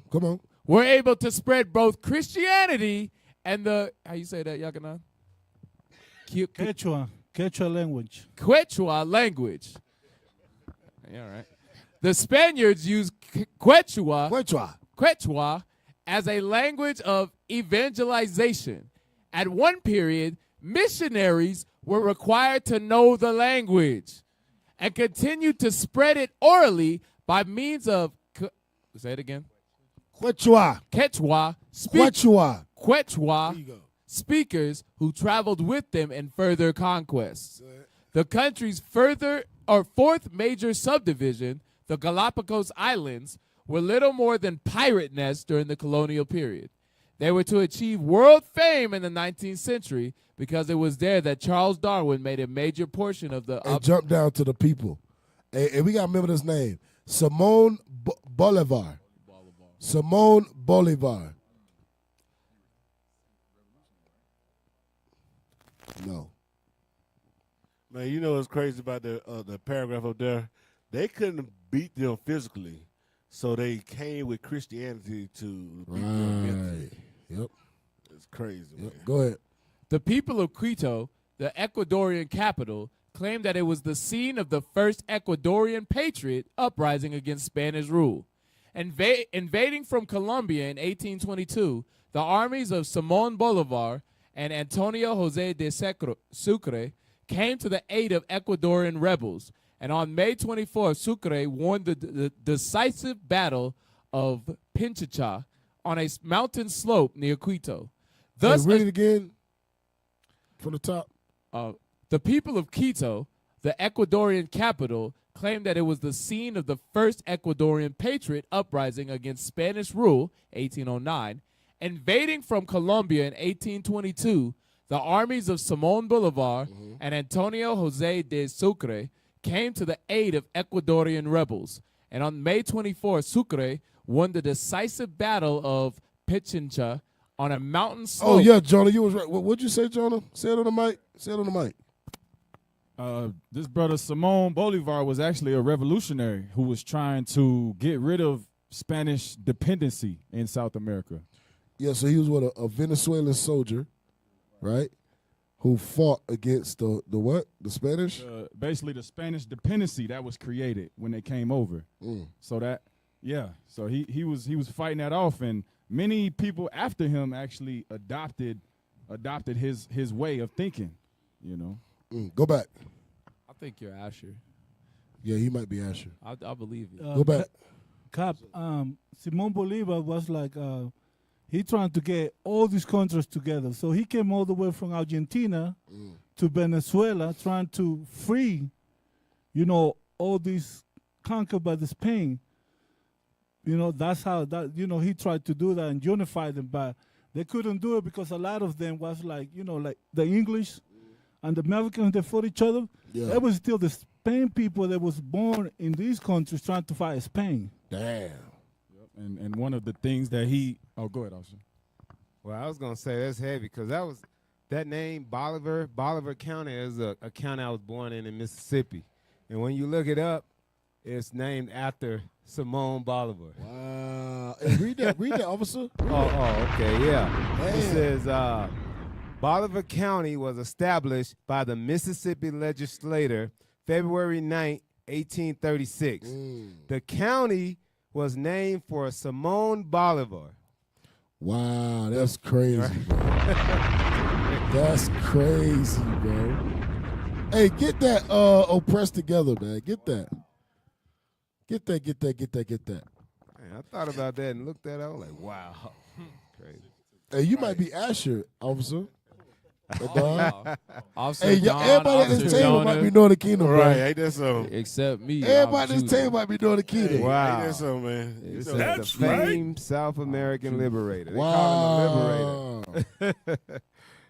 able to spread both Christianity and the, how you say that, Yakana? Quechua language. Quechua language. Yeah, all right. The Spaniards used Quechua as a language of evangelization. At one period, missionaries were required to know the language and continued to spread it orally by means of, say it again. Quechua. Quechua speakers who traveled with them in further conquests. The country's fourth major subdivision, the Galapagos Islands, were little more than pirate nests during the colonial period. They were to achieve world fame in the 19th century because it was there that Charles Darwin made a major portion of the... And jump down to the people. And we got to remember this name. Simón Bolívar. Simón Bolívar. No. Man, you know what's crazy about the paragraph up there? They couldn't beat them physically, so they came with Christianity to beat them mentally. Yep. It's crazy, man. Go ahead. The people of Quito, the Ecuadorian capital, claimed that it was the scene of the first Ecuadorian patriot uprising against Spanish rule. Invading from Colombia in 1822, the armies of Simón Bolívar and Antonio José de Sucre came to the aid of Ecuadorian rebels. And on May 24th, Sucre won the decisive battle of Pinchicha on a mountain slope near Quito. Thus, read it again from the top. The people of Quito, the Ecuadorian capital, claimed that it was the scene of the first Ecuadorian patriot uprising against Spanish rule, 1809. Invading from Colombia in 1822, the armies of Simón Bolívar and Antonio José de Sucre came to the aid of Ecuadorian rebels. And on May 24th, Sucre won the decisive battle of Pichincha on a mountain slope. Oh, yeah, Jonah, you was right. What'd you say, Jonah? Say it on the mic. Say it on the mic. This brother Simón Bolívar was actually a revolutionary who was trying to get rid of Spanish dependency in South America. Yeah, so he was a Venezuelan soldier, right? Who fought against the what? The Spanish? Basically the Spanish dependency that was created when they came over. So that, so he was fighting that off, and many people after him actually adopted his way of thinking, you know. Go back. I think you're Asher. Yeah, he might be Asher. I believe it. Go back. Cap, Simón Bolívar was like, he trying to get all these countries together. So he came all the way from Argentina to Venezuela trying to free, all these conquered by the Spain. That's how he tried to do that and unify them, but they couldn't do it because a lot of them was like, like the English and the Americans, they fought each other. Yeah. It was still the Spain people that was born in these countries trying to fight Spain. Damn. And one of the things that go ahead, Austin. Well, I was gonna say that's heavy because that name Bolivar County is a county I was born in Mississippi, and when you look it up, it's named after Simón Bolivar. Wow. Hey, read that, officer. Okay, yeah. It says Bolivar County was established by the Mississippi legislature February 9, 1836. The county was named for Simón Bolivar. Wow, that's crazy, bro. That's crazy, bro. Hey, get that oppressed together, man. Get that. Get that. Man, I thought about that and looked at it. I was like, wow. Crazy. Hey, you might be Asher, officer. Officer Hey, Don, everybody at this Officer table Donor. might be Northern Kingdom, bro. Right, ain't that something? Except me. Everybody at this table might be Northern Kingdom. Wow. Ain't that something, man? It So says that's the famed South American liberator. They call him the liberator.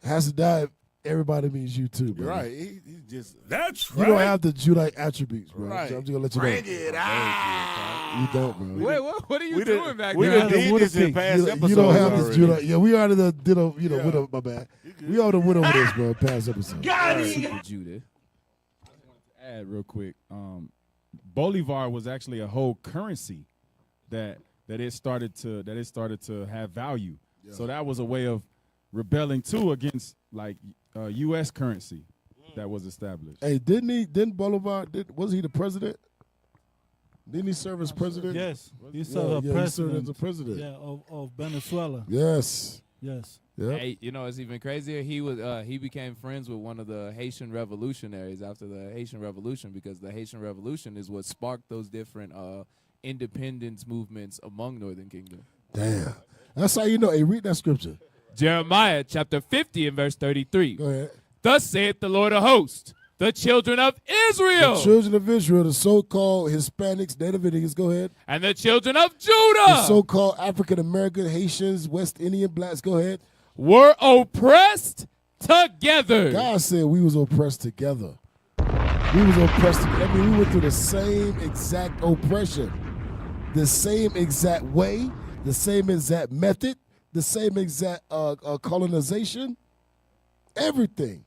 Has to die. Everybody means you too, bro. You're right. He just That's You don't have the Judite attributes, bro. Right. I'm just gonna let you Bring know. it out. You don't, bro. Wait, what are you doing back We there? done did this in past episodes You don't have this already. Judite. Yeah, we already did a, went over, my bad. We already went over this, bro, past episode. Super Judah. Add real quick. Bolivar was actually a whole currency that it started to have value. Yeah. So that was a way of rebelling too against like U.S. currency that was established. Hey, didn't Bolivar, was he the president? Didn't he serve as president? Yes, he served he president. served as a president. Yeah, of Venezuela. Yes. Yes. Yep. Hey, it's even crazier. He became friends with one of the Haitian revolutionaries after the Haitian Revolution, because the Haitian Revolution is what sparked those different independence movements among Northern Kingdom. Damn. That's how you know. Hey, read that scripture. Jeremiah chapter 50 and verse 33. Go ahead. Thus saith the Lord of hosts, the children of Israel. The children of Israel, the so-called Hispanics, Native Indians, go ahead. And the children of Judah. The so-called African-American, Haitians, West Indian blacks, go ahead. Were oppressed together. God said we was oppressed together. We was oppressed together. I mean, we went through the same exact oppression. The same exact way, the same exact method, the same exact colonization, everything.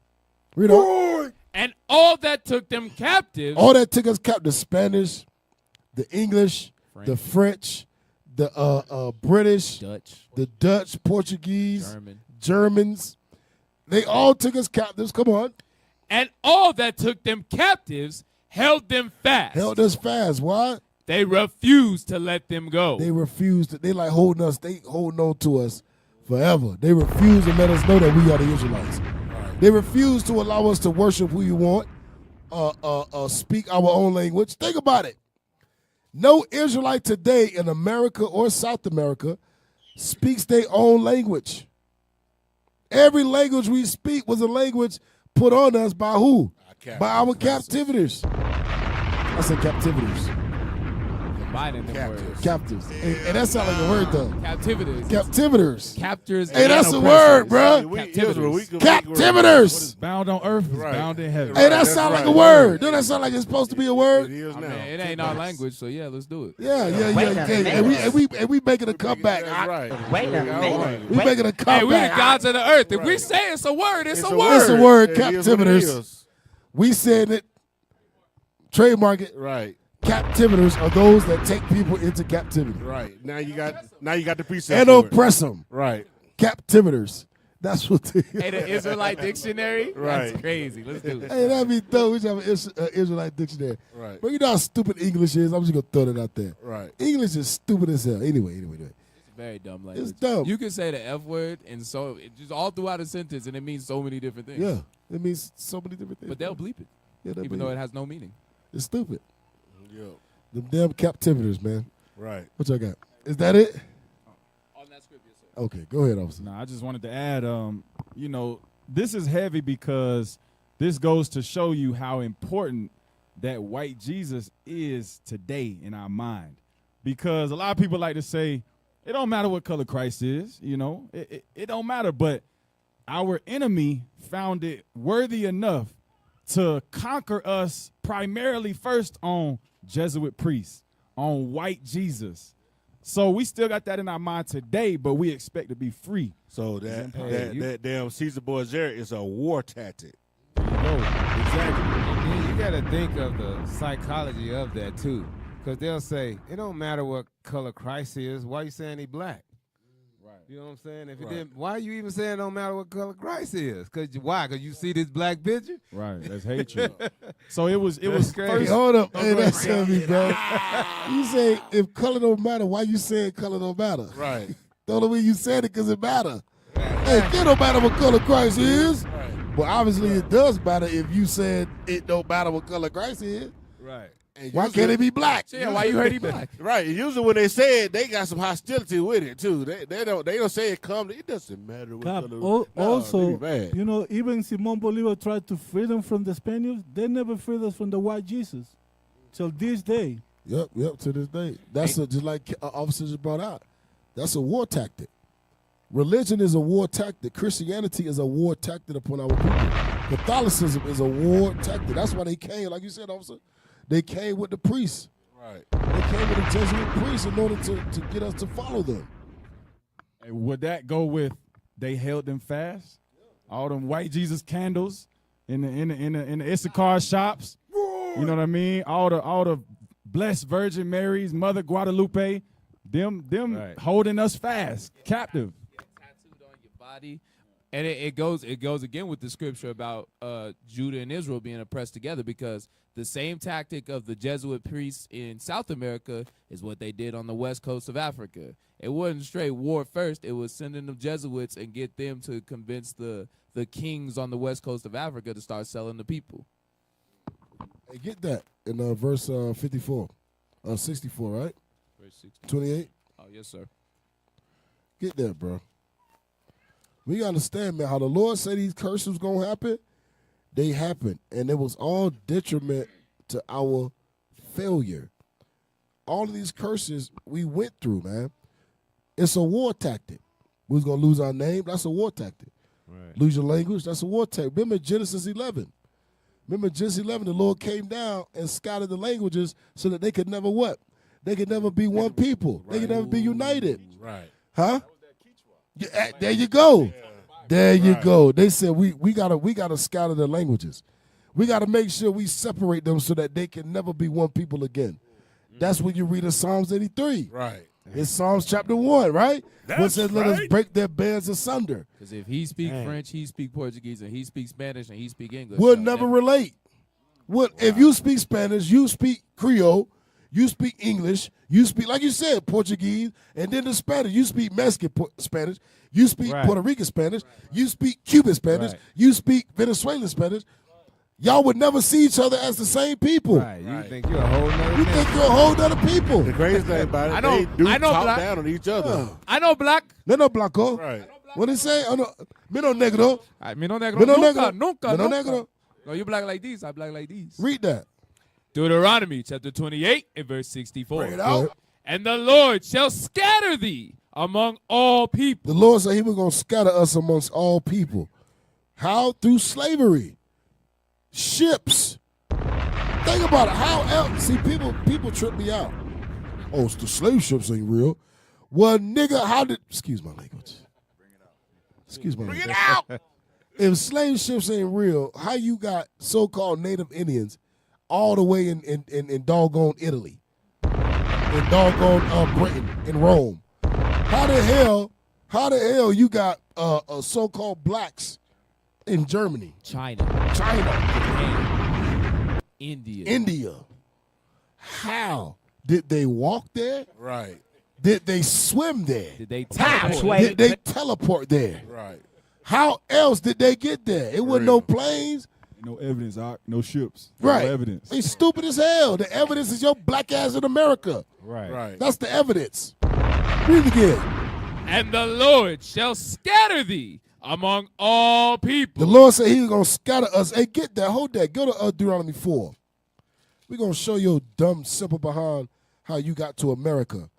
You know? And all that took them captives. All that took us captive. The Spanish, the English, the French, the British, the Dutch, Portuguese, Germans. They all took us captives. Come on. And all that took them captives held them fast. Held us fast. Why? They refused to let them go. They refused. They like holding us. They holding on to us forever. They refuse to let us know that we are the Israelites. They refuse to allow us to worship who you want, speak our own language. Think about it. No Israelite today in America or South America speaks their own language. Every language we speak was a language put on us by who? By our captivities. I said captivities. Combining them words. Captives. And that sounds like a word, though. Captivities. Captivitors. Captors. Hey, that's a word, bro. Captivitors. Bound on earth is bound in heaven. Hey, that sounds like a word. Don't that sound like it's supposed to be a word? It is now. It ain't our language, so yeah, let's do it. Yeah. And we making a comeback. That's right. Wait a minute. We making a comeback. Hey, we the gods of the earth. If we say it's a word, it's a word. It's a word, It is what it captivitors. is. We said it. Trademark it. Right. Captivitors are those that take people into captivity. Right. Now you got the precept. And for it. oppress them. Right. Captivitors. That's what they Hey, the Israelite dictionary? Right. That's crazy. Let's do it. Hey, that'd be dope. We should have an Israelite dictionary. Right. But you know how stupid English is? I'm just going to throw that out there. Right. English is stupid as hell. Anyway. It's a very dumb language. It's dumb. You can say the F word and so just all throughout a sentence, and it means so many different things. Yeah. It means so many different things. But they'll bleep it, Yeah, they'll even bleep though it. it has no meaning. It's stupid. Yeah. Them damn captivitors, man. Right. What y'all got? Is that it? On that script, yes, sir. Okay, go ahead, officer. No, I just wanted to add, this is heavy because this goes to show you how important that white Jesus is today in our mind. Because a lot of people like to say, it don't matter what color Christ is, it don't matter. But our enemy found it worthy enough to conquer us primarily first on Jesuit priests, on white Jesus. So we still got that in our mind today, but we expect to be free. So that damn Caesar Borgia is a war tactic. There you go. Exactly. And then you got to think of the psychology of that too, because they'll say it don't matter what color Christ is. Why you saying he black? Right. You know what I'm saying? If it didn't, why you even saying it don't matter what color Christ is? Why? Because you see this black picture? Right. That's hatred. So it was crazy. first. Hold up. Oh, Hey, go that's ahead. heavy, bro. You say if color don't matter, why you saying color don't matter? Right. The only way you said it because it matter. Hey, it don't matter what color Christ is. But obviously it does matter if you said it don't matter what color Christ is. Right. And Why usually- can't it be black? Yeah, why you heard he black? Right. And usually when they say it, they got some hostility with it too. They don't say it come. It doesn't matter what Cap, color. al- No, also, they be bad. you know, even Simon Bolivar tried to free them from the Spaniards. They never freed us from the white Jesus till this day. Yep, to this day. That's just like officer just brought out. That's a war tactic. Religion is a war tactic. Christianity is a war tactic upon our people. Catholicism is a war tactic. That's why they came, like you said, officer. They came with the priests. Right. They came with the Jesuit priests in order to get us to follow them. And would that go with they held them fast? All them white Jesus candles in the Issachar shops. You know what I mean? All the blessed Virgin Mary's, Mother Guadalupe, them Right. holding us fast, captive. Tattooed on your body. And it goes again with the scripture about Judah and Israel being oppressed together, because the same tactic of the Jesuit priests in South America is what they did on the west coast of Africa. It wasn't straight war first. It was sending the Jesuits and get them to convince the kings on the west coast of Africa to start selling the people. Hey, get that in verse 54, 64, right? Verse 60. 28. Oh, yes, sir. Get that, bro. We got to understand, man, how the Lord said these curses was going to happen, they happened. And it was all detriment to our failure. All of these curses we went through, man. It's a war tactic. We was going to lose our name. That's a war tactic. Right. Lose your language. That's a war tactic. Remember Genesis 11. The Lord came down and scattered the languages so that they could never what? They could never be one people. They could never be united. Right. Huh? There you go. There you go. They said we gotta scatter the languages. We got to make sure we separate them so that they can never be one people again. That's when you read in Psalms 83. Right. It's Psalms chapter 1, right? That's What says, let us right. break their bands asunder. Because if he speak French, he speak Portuguese, and he speak Spanish, and he speak English. We'll so never relate. If you speak Spanish, you speak Creole, you speak English, you speak, like you said, Portuguese, and then the Spanish. You speak Mexican Spanish, you speak Puerto Rican Spanish, you speak Cuban Spanish, you speak Venezuelan Spanish. Y'all would never see each other as the same people. Right. You think you're a whole nother You think you're a whole other people. The crazy thing about it, they do talk down on each other. I know black. No, no, blanco. Right. What they say? Oh, no. Me no negro. Me no negro. Me no Nunca, negro. nunca, Me no nunca. negro. No, you black like these. I black like these. Read that. Deuteronomy chapter 28 and verse 64. Bring it out. And the Lord shall scatter thee among all people. The Lord said he was going to scatter us amongst all people. How? Through slavery. Ships. Think about it. How else? See, people trip me out. Oh, the slave ships ain't real. Well, nigga, how did... Excuse my language. Excuse my language. Bring it out. If slave ships ain't real, how you got so-called Native Indians all the way in doggone Italy, in doggone Britain, in Rome? How the hell you got so-called blacks in Germany, China, Japan, India. How did they walk there? Right. Did they swim there? Did they teleport? Did they teleport there? Right. How else did they get there? It wasn't no planes. No evidence, no ships. Right. No evidence. They stupid as hell. The evidence is your black ass in America. Right. That's the evidence. Read it again. And the Lord shall scatter thee among all people. The Lord said he was going to scatter us. Hey, get that. Hold that. Go to Deuteronomy 4. We're going to show you dumb, simple behind how you got to America.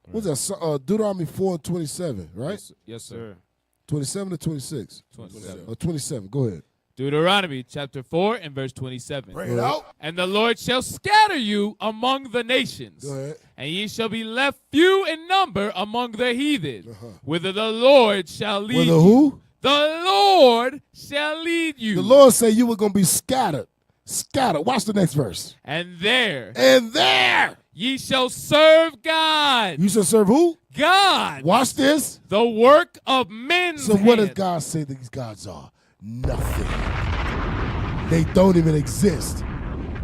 What's that? Deuteronomy 4 and 27, right? Yes, sir. 27 to 26? 27. 27. Go ahead. Deuteronomy chapter 4 and verse 27. Bring it out. And the Lord shall scatter you among the nations, Go ahead. and ye shall be left few in number among the heathen, whither the Lord shall lead Whither you. who? The Lord shall lead you. The Lord said you were going to be scattered. Scattered. Watch the next verse. And there ye shall serve God. You shall serve who? God. Watch this. The work of men's So what does hands. God say these gods are? Nothing. They don't even exist.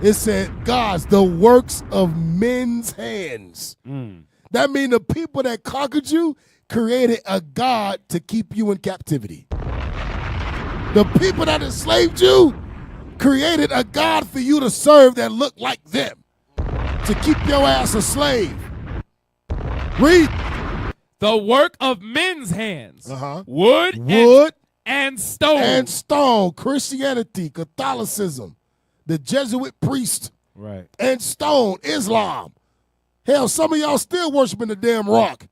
It said gods, the works of men's hands. That means the people that conquered you created a god to keep you in captivity. The people that enslaved you created a god for you to serve that looked like them, to keep your ass a slave. Read. The work of men's hands. Wood. And stone. And stone. Christianity, Catholicism, the Jesuit priest. Right. And stone. Islam. Hell, some of y'all still worshiping the damn rock.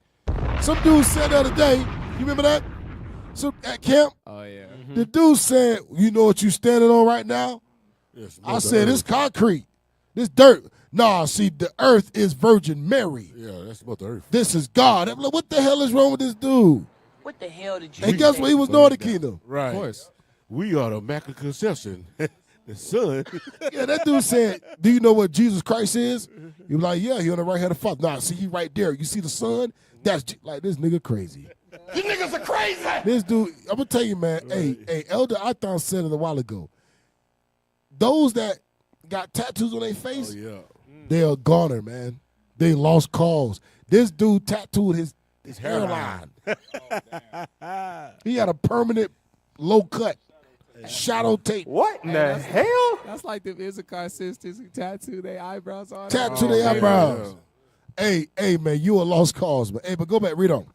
Some dude said the other day, you remember that? So at camp? Oh, yeah. The dude said, you know what you standing on right now? Yes, I said, it's concrete. This dirt. Nah, see, the earth is Virgin Mary. Yeah, that's about the earth. This is God. I'm like, what the hell is wrong with this dude? What the hell did you And guess what? He was Northern Kingdom. Right. Of course. We are the Immaculate Conception. The son. Yeah, that dude said, do you know what Jesus Christ is? He was like, yeah, he on the right hand of the Father. Nah, see, he right there. You see the son? That's like, this nigga crazy. You niggas are crazy. This dude, I'm going to tell you, man, hey, Elder Ithon said it a while ago. Those that got tattoos on their face, they are goner, man. They lost cause. This dude tattooed his hairline. He had a permanent low cut, shadow tape. What in the hell? That's like the Issachar sisters who tattoo their eyebrows on. Tattoo their eyebrows. Hey, man, you a lost cause, man. Hey, but go back, read on.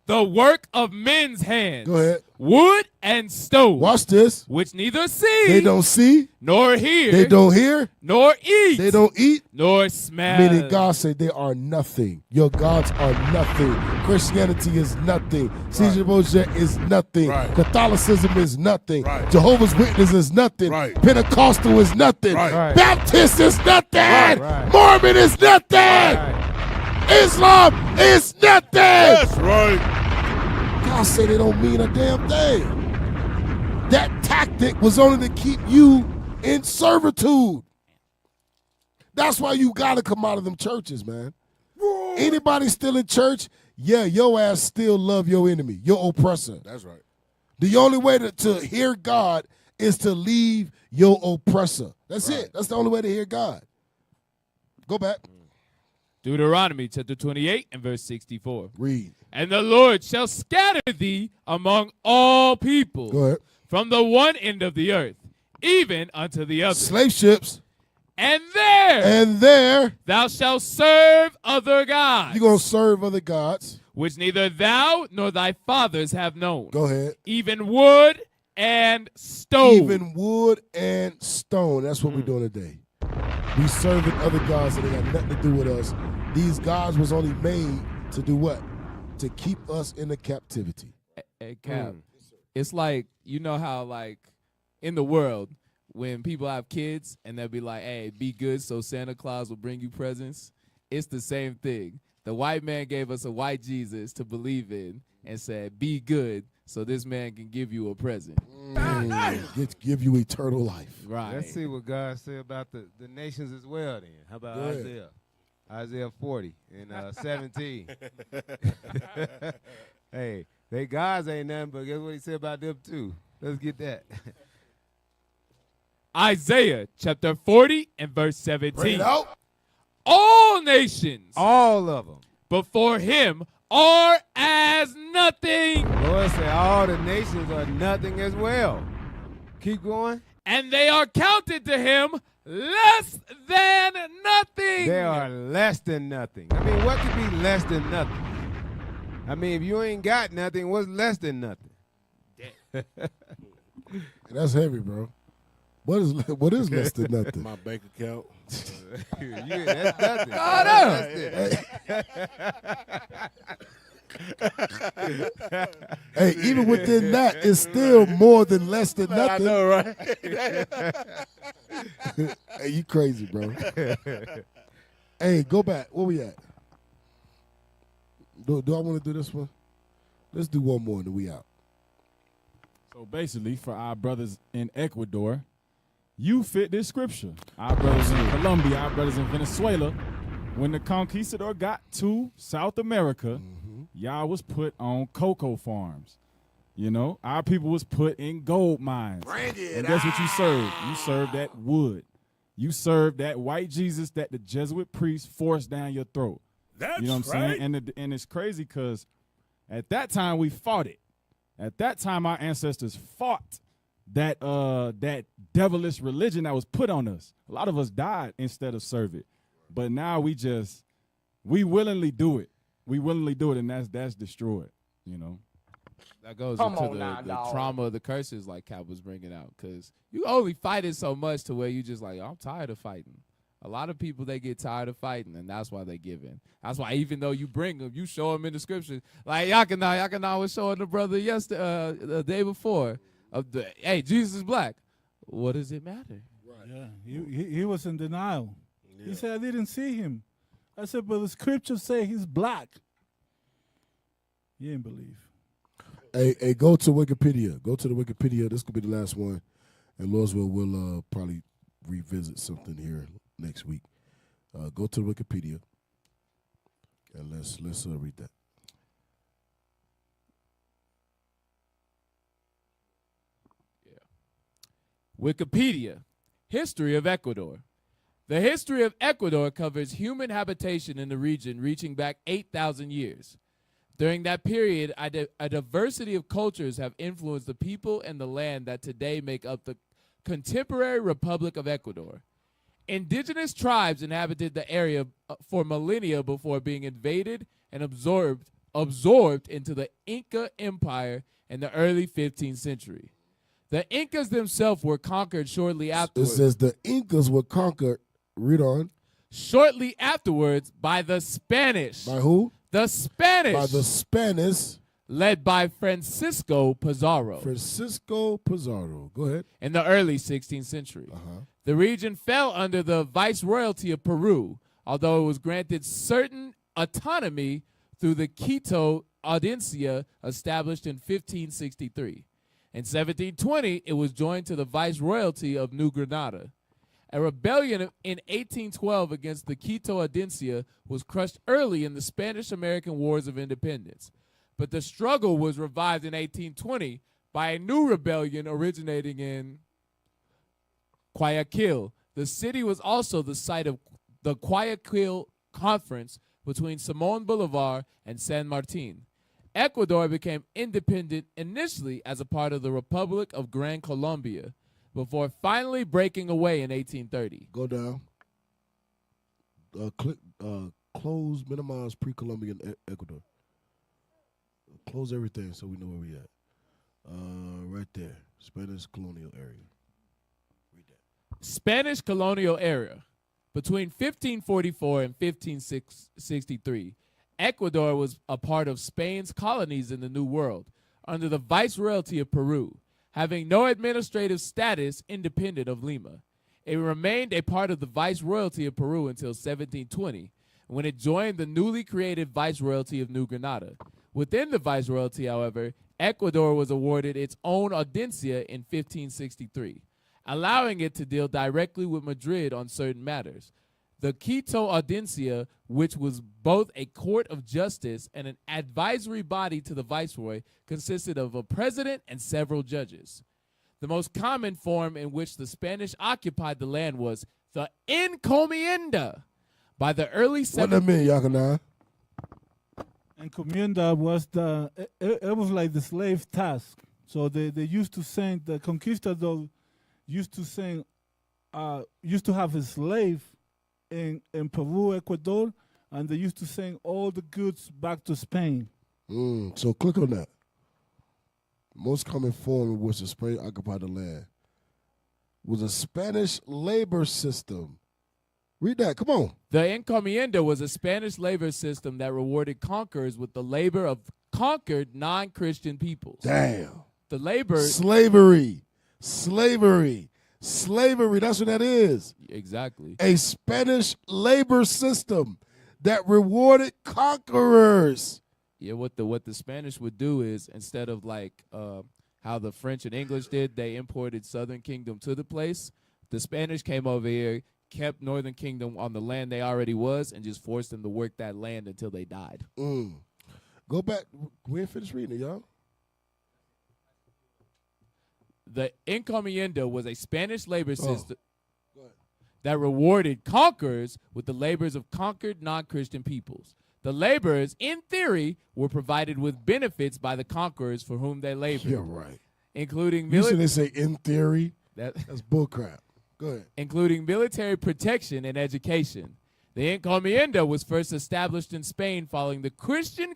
The work of men's hands. Go ahead. Wood and stone. Watch this. Which neither see. They don't see. Nor hear. They don't hear. Nor eat. They don't eat. Nor smell. Meaning God said they are nothing. Your gods are nothing. Christianity is nothing. Caesar Borgia is nothing. Catholicism is nothing. Jehovah's Witness is nothing. Pentecostal is nothing. Baptist is nothing. Mormon is nothing. Islam is nothing. That's right. God said they don't mean a damn thing. That tactic was only to keep you in servitude. That's why you got to come out of them churches, man. Anybody still in church, yeah, your ass still love your enemy, your oppressor. That's right. The only way to hear God is to leave your oppressor. That's it. That's the only way to hear God. Go back. Deuteronomy chapter 28 and verse 64. Read. And the Lord shall scatter thee among all people. Go ahead. From the one end of the earth, even unto the other. Slave ships. And there thou shalt serve other gods. You're going to serve other gods. Which neither thou nor thy fathers have known. Go ahead. Even wood and stone. Even wood and stone. That's what we're doing today. We serving other gods that ain't got nothing to do with us. These gods was only made to do what? To keep us in the captivity. Hey, Cap, it's like, you know how, like, in the world, when people have kids and they'll be like, hey, be good so Santa Claus will bring you presents, it's the same thing. The white man gave us a white Jesus to believe in and said, be good so this man can give you a present. Give you eternal life. Right. Let's see what God said about the nations as well then. How about Isaiah? Isaiah 40 and 17. Hey, they gods ain't nothing, but guess what he said about them too? Let's get that. Isaiah chapter 40 and verse 17. Bring it out. All nations, all of them, before him are as nothing. Lord said all the nations are nothing as well. Keep going. And they are counted to him less than nothing. They are less than nothing. I mean, what could be less than nothing? I mean, if you ain't got nothing, what's less than nothing? That's heavy, bro. What is less than nothing? My bank account. That's nothing. Hey, even within that, it's still more than less than nothing. I know, right? Hey, you crazy, bro. Hey, go back. Where we at? Do I want to do this one? Let's do one more and then we out. So basically, for our brothers in Ecuador, you fit this scripture. Our brothers in Colombia, our brothers in Venezuela, when the conquistador got to South America, y'all was put on cocoa farms. You know, our people was put in gold mines. And guess what you served? You served that wood. You served that white Jesus that the Jesuit priests forced down your throat. That's you know what I'm saying? And it's crazy because at that time we fought it. At that time our ancestors fought that devilish religion that was put on us. A lot of us died instead of serve it. But now we willingly do it. We willingly do it, and that's destroyed, you know. That goes into the trauma of the curses like Cap was bringing out, because you only fight it so much to where you just like, I'm tired of fighting. A lot of people, they get tired of fighting, and that's why they give in. That's why even though you bring them, you show them in the scripture. Like Yakana was showing the brother the day before, hey, Jesus is black. What does it matter? Right. Yeah, he was in denial. Yeah. He said, I didn't see him. I said, but the scriptures say he's black. He didn't believe. Hey, go to Wikipedia. Go to the Wikipedia. This could be the last one. And Lord'sville will probably revisit something here next week. Go to the Wikipedia. And let's read that. Wikipedia, History of Ecuador. The history of Ecuador covers human habitation in the region reaching back 8,000 years. During that period, a diversity of cultures have influenced the people and the land that today make up the contemporary Republic of Ecuador. Indigenous tribes inhabited the area for millennia before being invaded and absorbed into the Inca Empire in the early 15th century. The Incas themselves were conquered shortly afterwards. It says the Incas were conquered. Read on. Shortly afterwards by the Spanish. By who? The Spanish. By the Spanish. Led by Francisco Pizarro. Francisco Pizarro. Go ahead. In the early 16th century. The region fell under the viceroyalty of Peru, although it was granted certain autonomy through the Quito Audiencia established in 1563. In 1720, it was joined to the Viceroyalty of New Granada. A rebellion in 1812 against the Quito Audiencia was crushed early in the Spanish-American Wars of Independence. But the struggle was revived in 1820 by a new rebellion originating in Guayaquil. The city was also the site of the Guayaquil Conference between Simón Bolívar and San Martín. Ecuador became independent initially as a part of the Republic of Gran Colombia, before finally breaking away in 1830. Go down. Click, close, minimize pre-Columbian Ecuador. Close everything so we know where we at. Right there, Spanish colonial area. Spanish colonial era. Between 1544 and 1563, Ecuador was a part of Spain's colonies in the New World, under the Viceroyalty of Peru, having no administrative status independent of Lima. It remained a part of the Viceroyalty of Peru until 1720, when it joined the newly created Viceroyalty of New Granada. Within the Viceroyalty, however, Ecuador was awarded its own audiencia in 1563, allowing it to deal directly with Madrid on certain matters. The Quito Audiencia, which was both a court of justice and an advisory body to the viceroy, consisted of a president and several judges. The most common form in which the Spanish occupied the land was the encomienda. By the early What that mean, Yakana? Encomienda was it was like the slave task. So they used to send, the conquistador used to have a slave in Peru, Ecuador, and they used to send all the goods back to Spain. So click on that. Most common form in which the Spain occupied the land was a Spanish labor system. Read that, come on. The encomienda was a Spanish labor system that rewarded conquerors with the labor of conquered non-Christian peoples. Damn. The labor... Slavery, that's what that is. Exactly. A Spanish labor system that rewarded conquerors. Yeah, what the Spanish would do is, instead of like how the French and English did, they imported Southern Kingdom to the place. The Spanish came over here, kept Northern Kingdom on the land they already was, and just forced them to work that land until they died. Go back. We ain't finished reading it, y'all. The encomienda was a Spanish labor system that rewarded conquerors with the labors of conquered non-Christian peoples. The laborers, in theory, were provided with benefits by the conquerors for whom they labored. You're right. Including usually they say in theory. That's bullcrap. Go ahead. Including military protection and education. The encomienda was first established in Spain following the Christian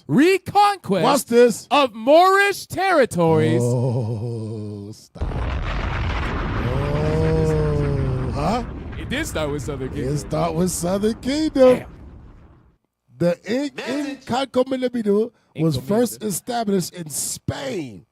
reconquest of Moorish territories. Oh, stop. Huh? It did start with Southern Kingdom. It started with Southern Kingdom. Damn. The encomienda was first established in Spain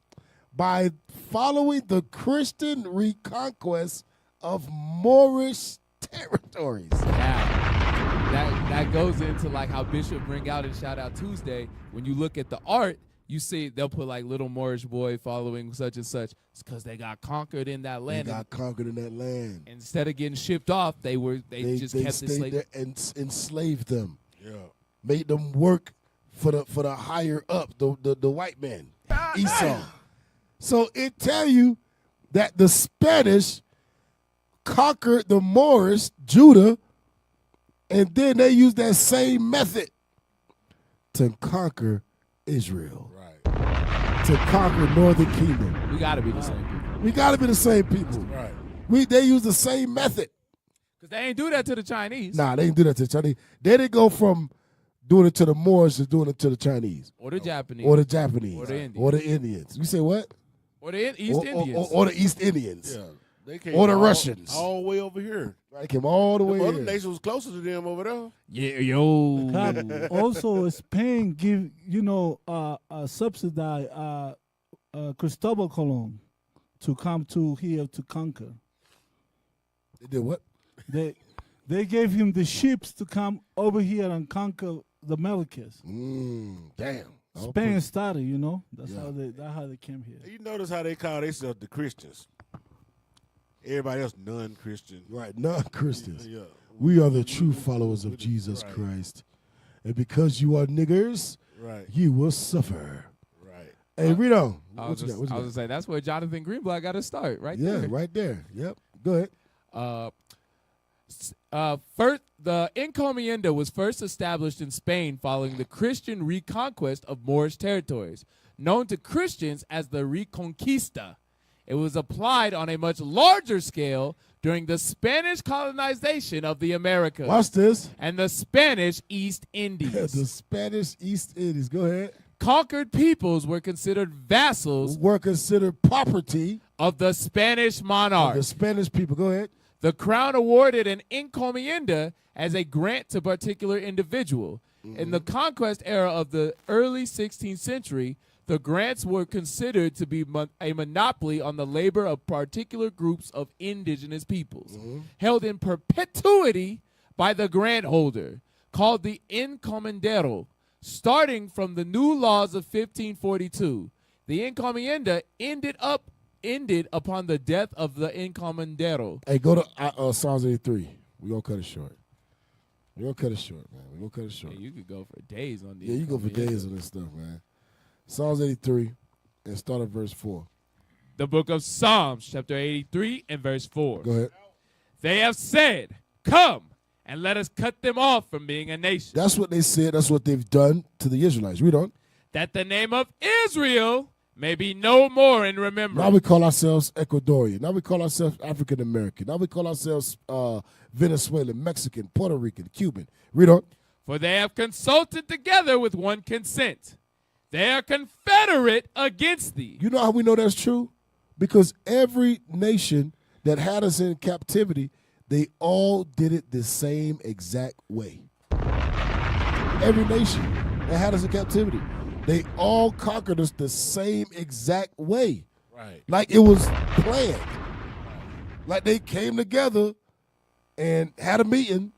by following the Christian reconquest of Moorish territories. That goes into like how Bishop bring out in Shout Out Tuesday. When you look at the art, you see they'll put like little Moorish boy following such and such. It's because they got conquered in that land. They got conquered in that land. Instead of getting shipped off, they just kept stayed there and enslaved them. Yeah. Made them work for the higher up, the white man, Esau. So it tell you that the Spanish conquered the Moorish, Judah, and then they used that same method to conquer Israel. Right. To conquer Northern Kingdom. We gotta be the same people. We gotta be the same people. Right. They use the same method. Because they ain't do that to the Chinese. Nah, they didn't do that to the Chinese. They didn't go from doing it to the Moors to doing it to the Chinese. Or the Japanese. Or the Japanese. Or the Indians. Or the Indians. You say what? Or the East Indians. Or the East Indians. Yeah. They came or the Russians. All the way over here. They came all the way here. Other here. nation was closer to them over there. Yeah, yo. Also, Spain give, subsidize Cristobal Colon to come to here to conquer. They did what? They gave him the ships to come over here and conquer the Americas. Damn. Spain started, you know. That's how they came here. You notice how they call themselves the Christians. Everybody else non-Christian. Right, non-Christians. Yeah. We are the true followers of Jesus Christ. And because you are niggers, you will suffer. Right. Hey, Rito. I was going to say, that's where Jonathan Greenblatt got to start, right there. Yeah, right there. Yep. Go ahead. First, the encomienda was first established in Spain following the Christian reconquest of Moorish territories, known to Christians as the Reconquista. It was applied on a much larger scale during the Spanish colonization of the Americas. Watch this. And the Spanish East Indies. The Spanish East Indies. Go ahead. Conquered peoples were considered vassals. Were considered property of the Spanish monarch. Of the Spanish people. Go ahead. The crown awarded an encomienda as a grant to a particular individual. In the conquest era of the early 16th century, the grants were considered to be a monopoly on the labor of particular groups of indigenous peoples, held in perpetuity by the grant holder, called the encomendero. Starting from the new laws of 1542, the encomienda ended upon the death of the encomendero. Hey, go to Psalms 83. We're going to cut it short. We're going to cut it short, man. We're going to cut it short. Yeah, you could go for days on this. Yeah, you go for days on this stuff, man. Psalms 83 and start at verse 4. The book of Psalms, chapter 83 and verse 4. Go ahead. They have said, come and let us cut them off from being a nation. That's what they said. That's what they've done to the Israelites. Read on. That the name of Israel may be no more in remembrance. Now we call ourselves Ecuadorian. Now we call ourselves African American. Now we call ourselves Venezuelan, Mexican, Puerto Rican, Cuban. Read on. For they have consulted together with one consent. They are confederate against thee. You know how we know that's true? Because every nation that had us in captivity, they all did it the same exact way. Every nation that had us in captivity, they all conquered us the same exact way. Right. Like it was planned. Like they came together and had a meeting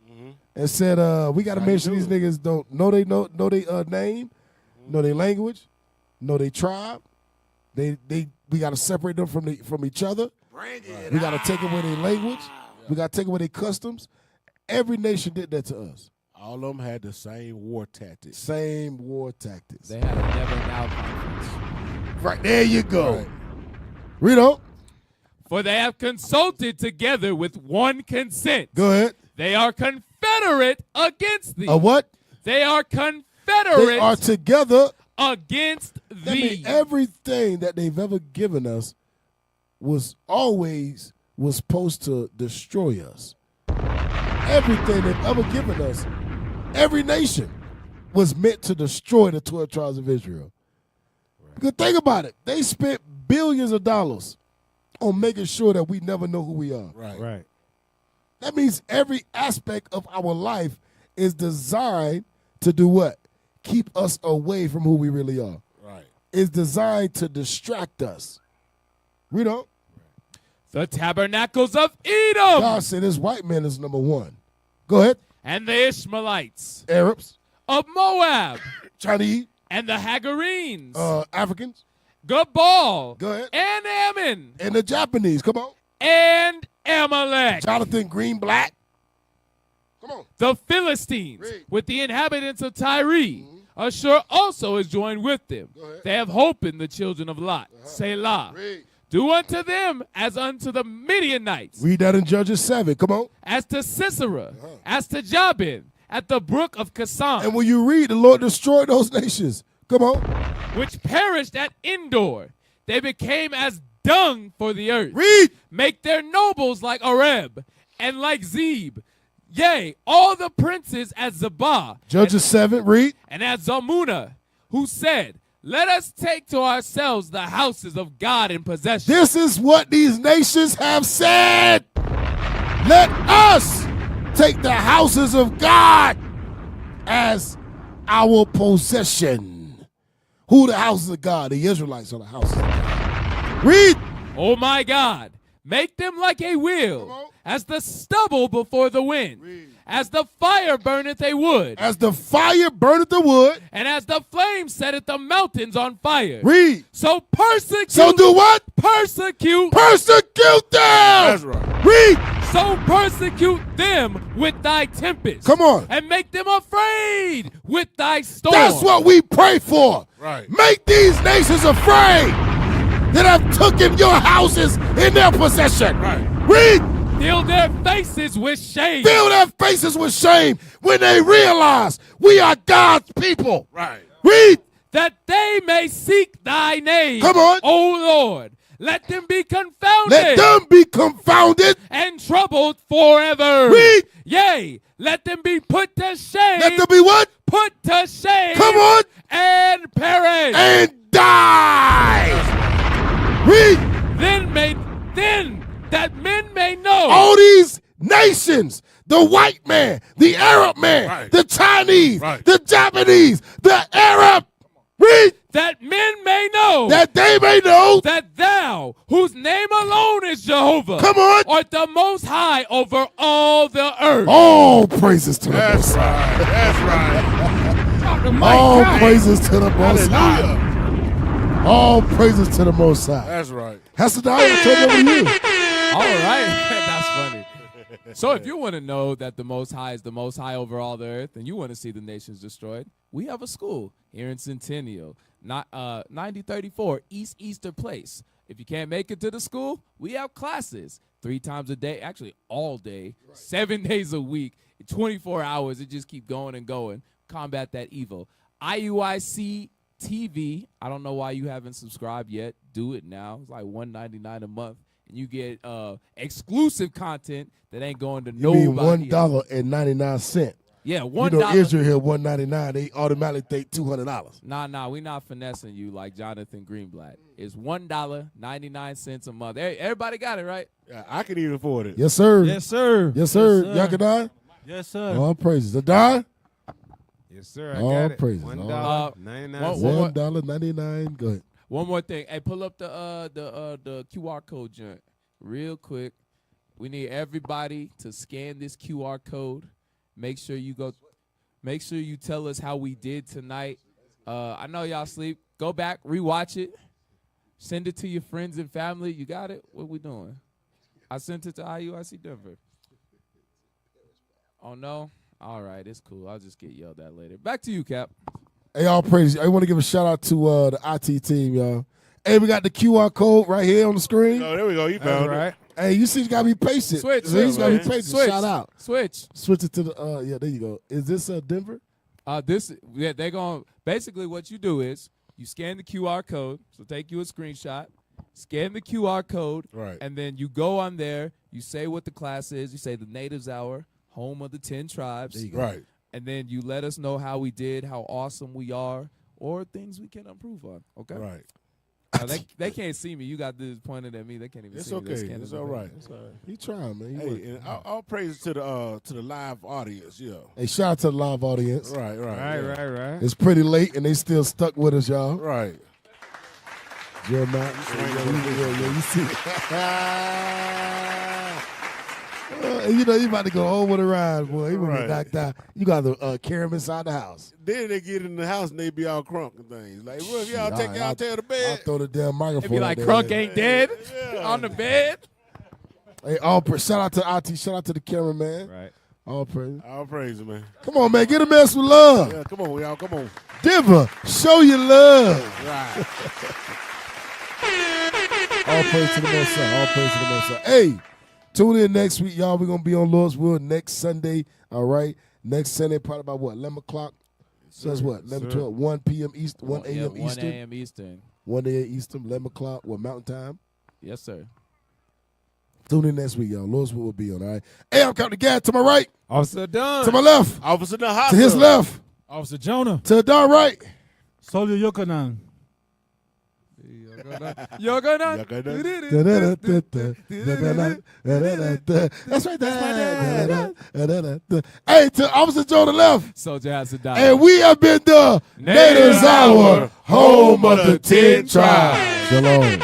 and said, we got to make sure these niggas don't know they name, know their language, know their tribe. We got to separate them from each other. We got to take away their language. We got to take away their customs. Every nation did that to us. All of them had the same war tactics. Same war tactics. They had a never now conference. Right, there you go. Right. Read on. For they have consulted together with one consent. Go ahead. They are confederate against thee. A what? They are confederate. They are together against thee. I mean, everything that they've ever given us was supposed to destroy us. Everything they've ever given us, every nation was meant to destroy the 12 tribes of Israel. Right. Because think about it. They spent billions of dollars on making sure that we never know who we are. Right. That means every aspect of our life is designed to do what? Keep us away from who we really are. Right. It's designed to distract us. Read on. The tabernacles of Edom. God said this white man is number one. Go ahead. And the Ishmaelites. Arabs. Of Moab. Chinese. And the Hagarenes. Africans. Gabal. Go ahead. And Ammon. And the Japanese. Come on. And Amalek. Jonathan Greenblatt. Come on. The Philistines. With the inhabitants of Tyre. Ashur also is joined with them. They have hope in the children of Lot. Selah. Do unto them as unto the Midianites. Read that in Judges 7. Come on. As to Sisera, as to Jabin, at the brook of Kasan. And when you read, the Lord destroyed those nations. Come on. Which perished at Endor. They became as dung for the earth. Read. Make their nobles like Oreb and like Zeb. Yea, all the princes as Zabah. Judges 7. Read. And as Zalmunna, who said, let us take to ourselves the houses of God in possession. This is what these nations have said. Let us take the houses of God as our possession. Who the houses of God? The Israelites are the houses of God. Read. Oh my God. Make them like a wheel, as the stubble before the wind, As the fire burneth a wood. As the fire burneth the wood. And as the flame setteth the mountains on fire. Read. So persecute. So do what? Persecute. Persecute them. That's right. Read. So persecute them with thy tempest. Come on. And make them afraid with thy storm. That's what we pray for. Right. Make these nations afraid that have taken your houses in their possession. Right. Read. Fill their faces with shame. Fill their faces with shame when they realize we are God's people. Right. Read. That they may seek thy name. Come on. O Lord. Let them be confounded. Let them be confounded. And troubled forever. Read. Yea, let them be put to shame. Let them be what? Put to shame. Come on. And perish. And die. Read. Then that men may know. All these nations, the white man, the Arab man, Right. the Chinese, Right. the Japanese, the Arab. Read. That men may know. That they may know. That thou, whose name alone is Jehovah. Come on. Art the most high over all the earth. All praises to the Most High. That's right. All praises to the Most High. All praises to the Most High. That's right. Hesediah, turn over to you. All right. That's funny. So if you want to know that the Most High is the Most High over all the earth and you want to see the nations destroyed, we have a school here in Centennial, 9034 East Easter Place. If you can't make it to the school, we have classes 3 times a day, actually all day, 7 days a week, 24 hours. It just keep going and going. Combat that evil. IUIC TV. I don't know why you haven't subscribed yet. Do it now. It's like $1.99 a month. And you get exclusive content that ain't going to You nobody. mean $1.99. Yeah, You $1. know Israel here $1.99. They automatically think $200. Nah, we not finessing you like Jonathan Greenblatt. It's $1.99 a month. Everybody got it, right? Yeah, I can even afford it. Yes, sir. Yes, sir. Yes, sir. Yes, sir. Yakadai? Yes, sir. All praises. Adai? Yes, sir. I All got it. praises. $1.99. $1.99. Go ahead. One more thing. Hey, pull up the QR code joint real quick. We need everybody to scan this QR code. Make sure you tell us how we did tonight. I know y'all sleep. Go back, rewatch it. Send it to your friends and family. You got it? What we doing? I sent it to IUIC Denver. Oh, no? All right, it's cool. I'll just get yelled at later. Back to you, Cap. Hey, all praises. I want to give a shout out to the IT team, y'all. Hey, we got the QR code right here on the screen. Oh, there we go. You found it. Hey, you see, you gotta be patient. Switch. You gotta be patient. Switch. Shout out. Switch it to the. Yeah, there you go. Is this Denver? They're going. Basically, what you do is you scan the QR code. So take you a screenshot, scan the QR code, right, and then you go on there. You say what the class is. You say the Natives Hour, home of the 10 tribes. There you go. Right. And then you let us know how we did, how awesome we are, or things we can improve on. Okay. Right. They can't see me. You got this pointed at me. They can't even It's see okay. me. It's all right. It's all right. He trying, man. He Hey, working. and all praises to the live audience. Yeah. Hey, shout out to the live audience. Right. Right. It's pretty late, and they still stuck with us, y'all. Right. Joe Mountain. Yeah, you see. You know, you about to go home with a ride, boy. You want to knock down. You got to carry him inside the house. Then they get in the house and they be all crunk and things. Like, well, if y'all Shit, take y'all tail to bed. I'll throw the damn microphone. It'd be like out there. Crunk ain't dead on the bed. Hey, shout out to IT. Shout out to the cameraman. Right. All praise. All praise, man. Come on, man. Get a man some love. Yeah, come on, y'all. Come on. Denver, show your love. Right. All praise to the Most High. All praise to the Most High. Hey, tune in next week, y'all. We're going to be on Lord's Will next Sunday. All right. Next Sunday, probably about what, 11 o'clock? So that's what, 11, 12, 1 p.m. East, 1 a.m. Eastern. 1 a.m. Eastern. 1 a.m. Eastern, 11 o'clock, what, Mountain Time? Yes, sir. Tune in next week, y'all. Lord's Will be on, all right? Hey, I'm Captain Gad. To my right. Officer Dunn. To my left. Officer Dunn. To his left. Officer Jonah. To the darn right. Soldier Yokanan. That's right there. Hey, to Officer Joe to the left. Soldier has to die. And we have been the Natives Hour, home of the 10 tribes. Shalom.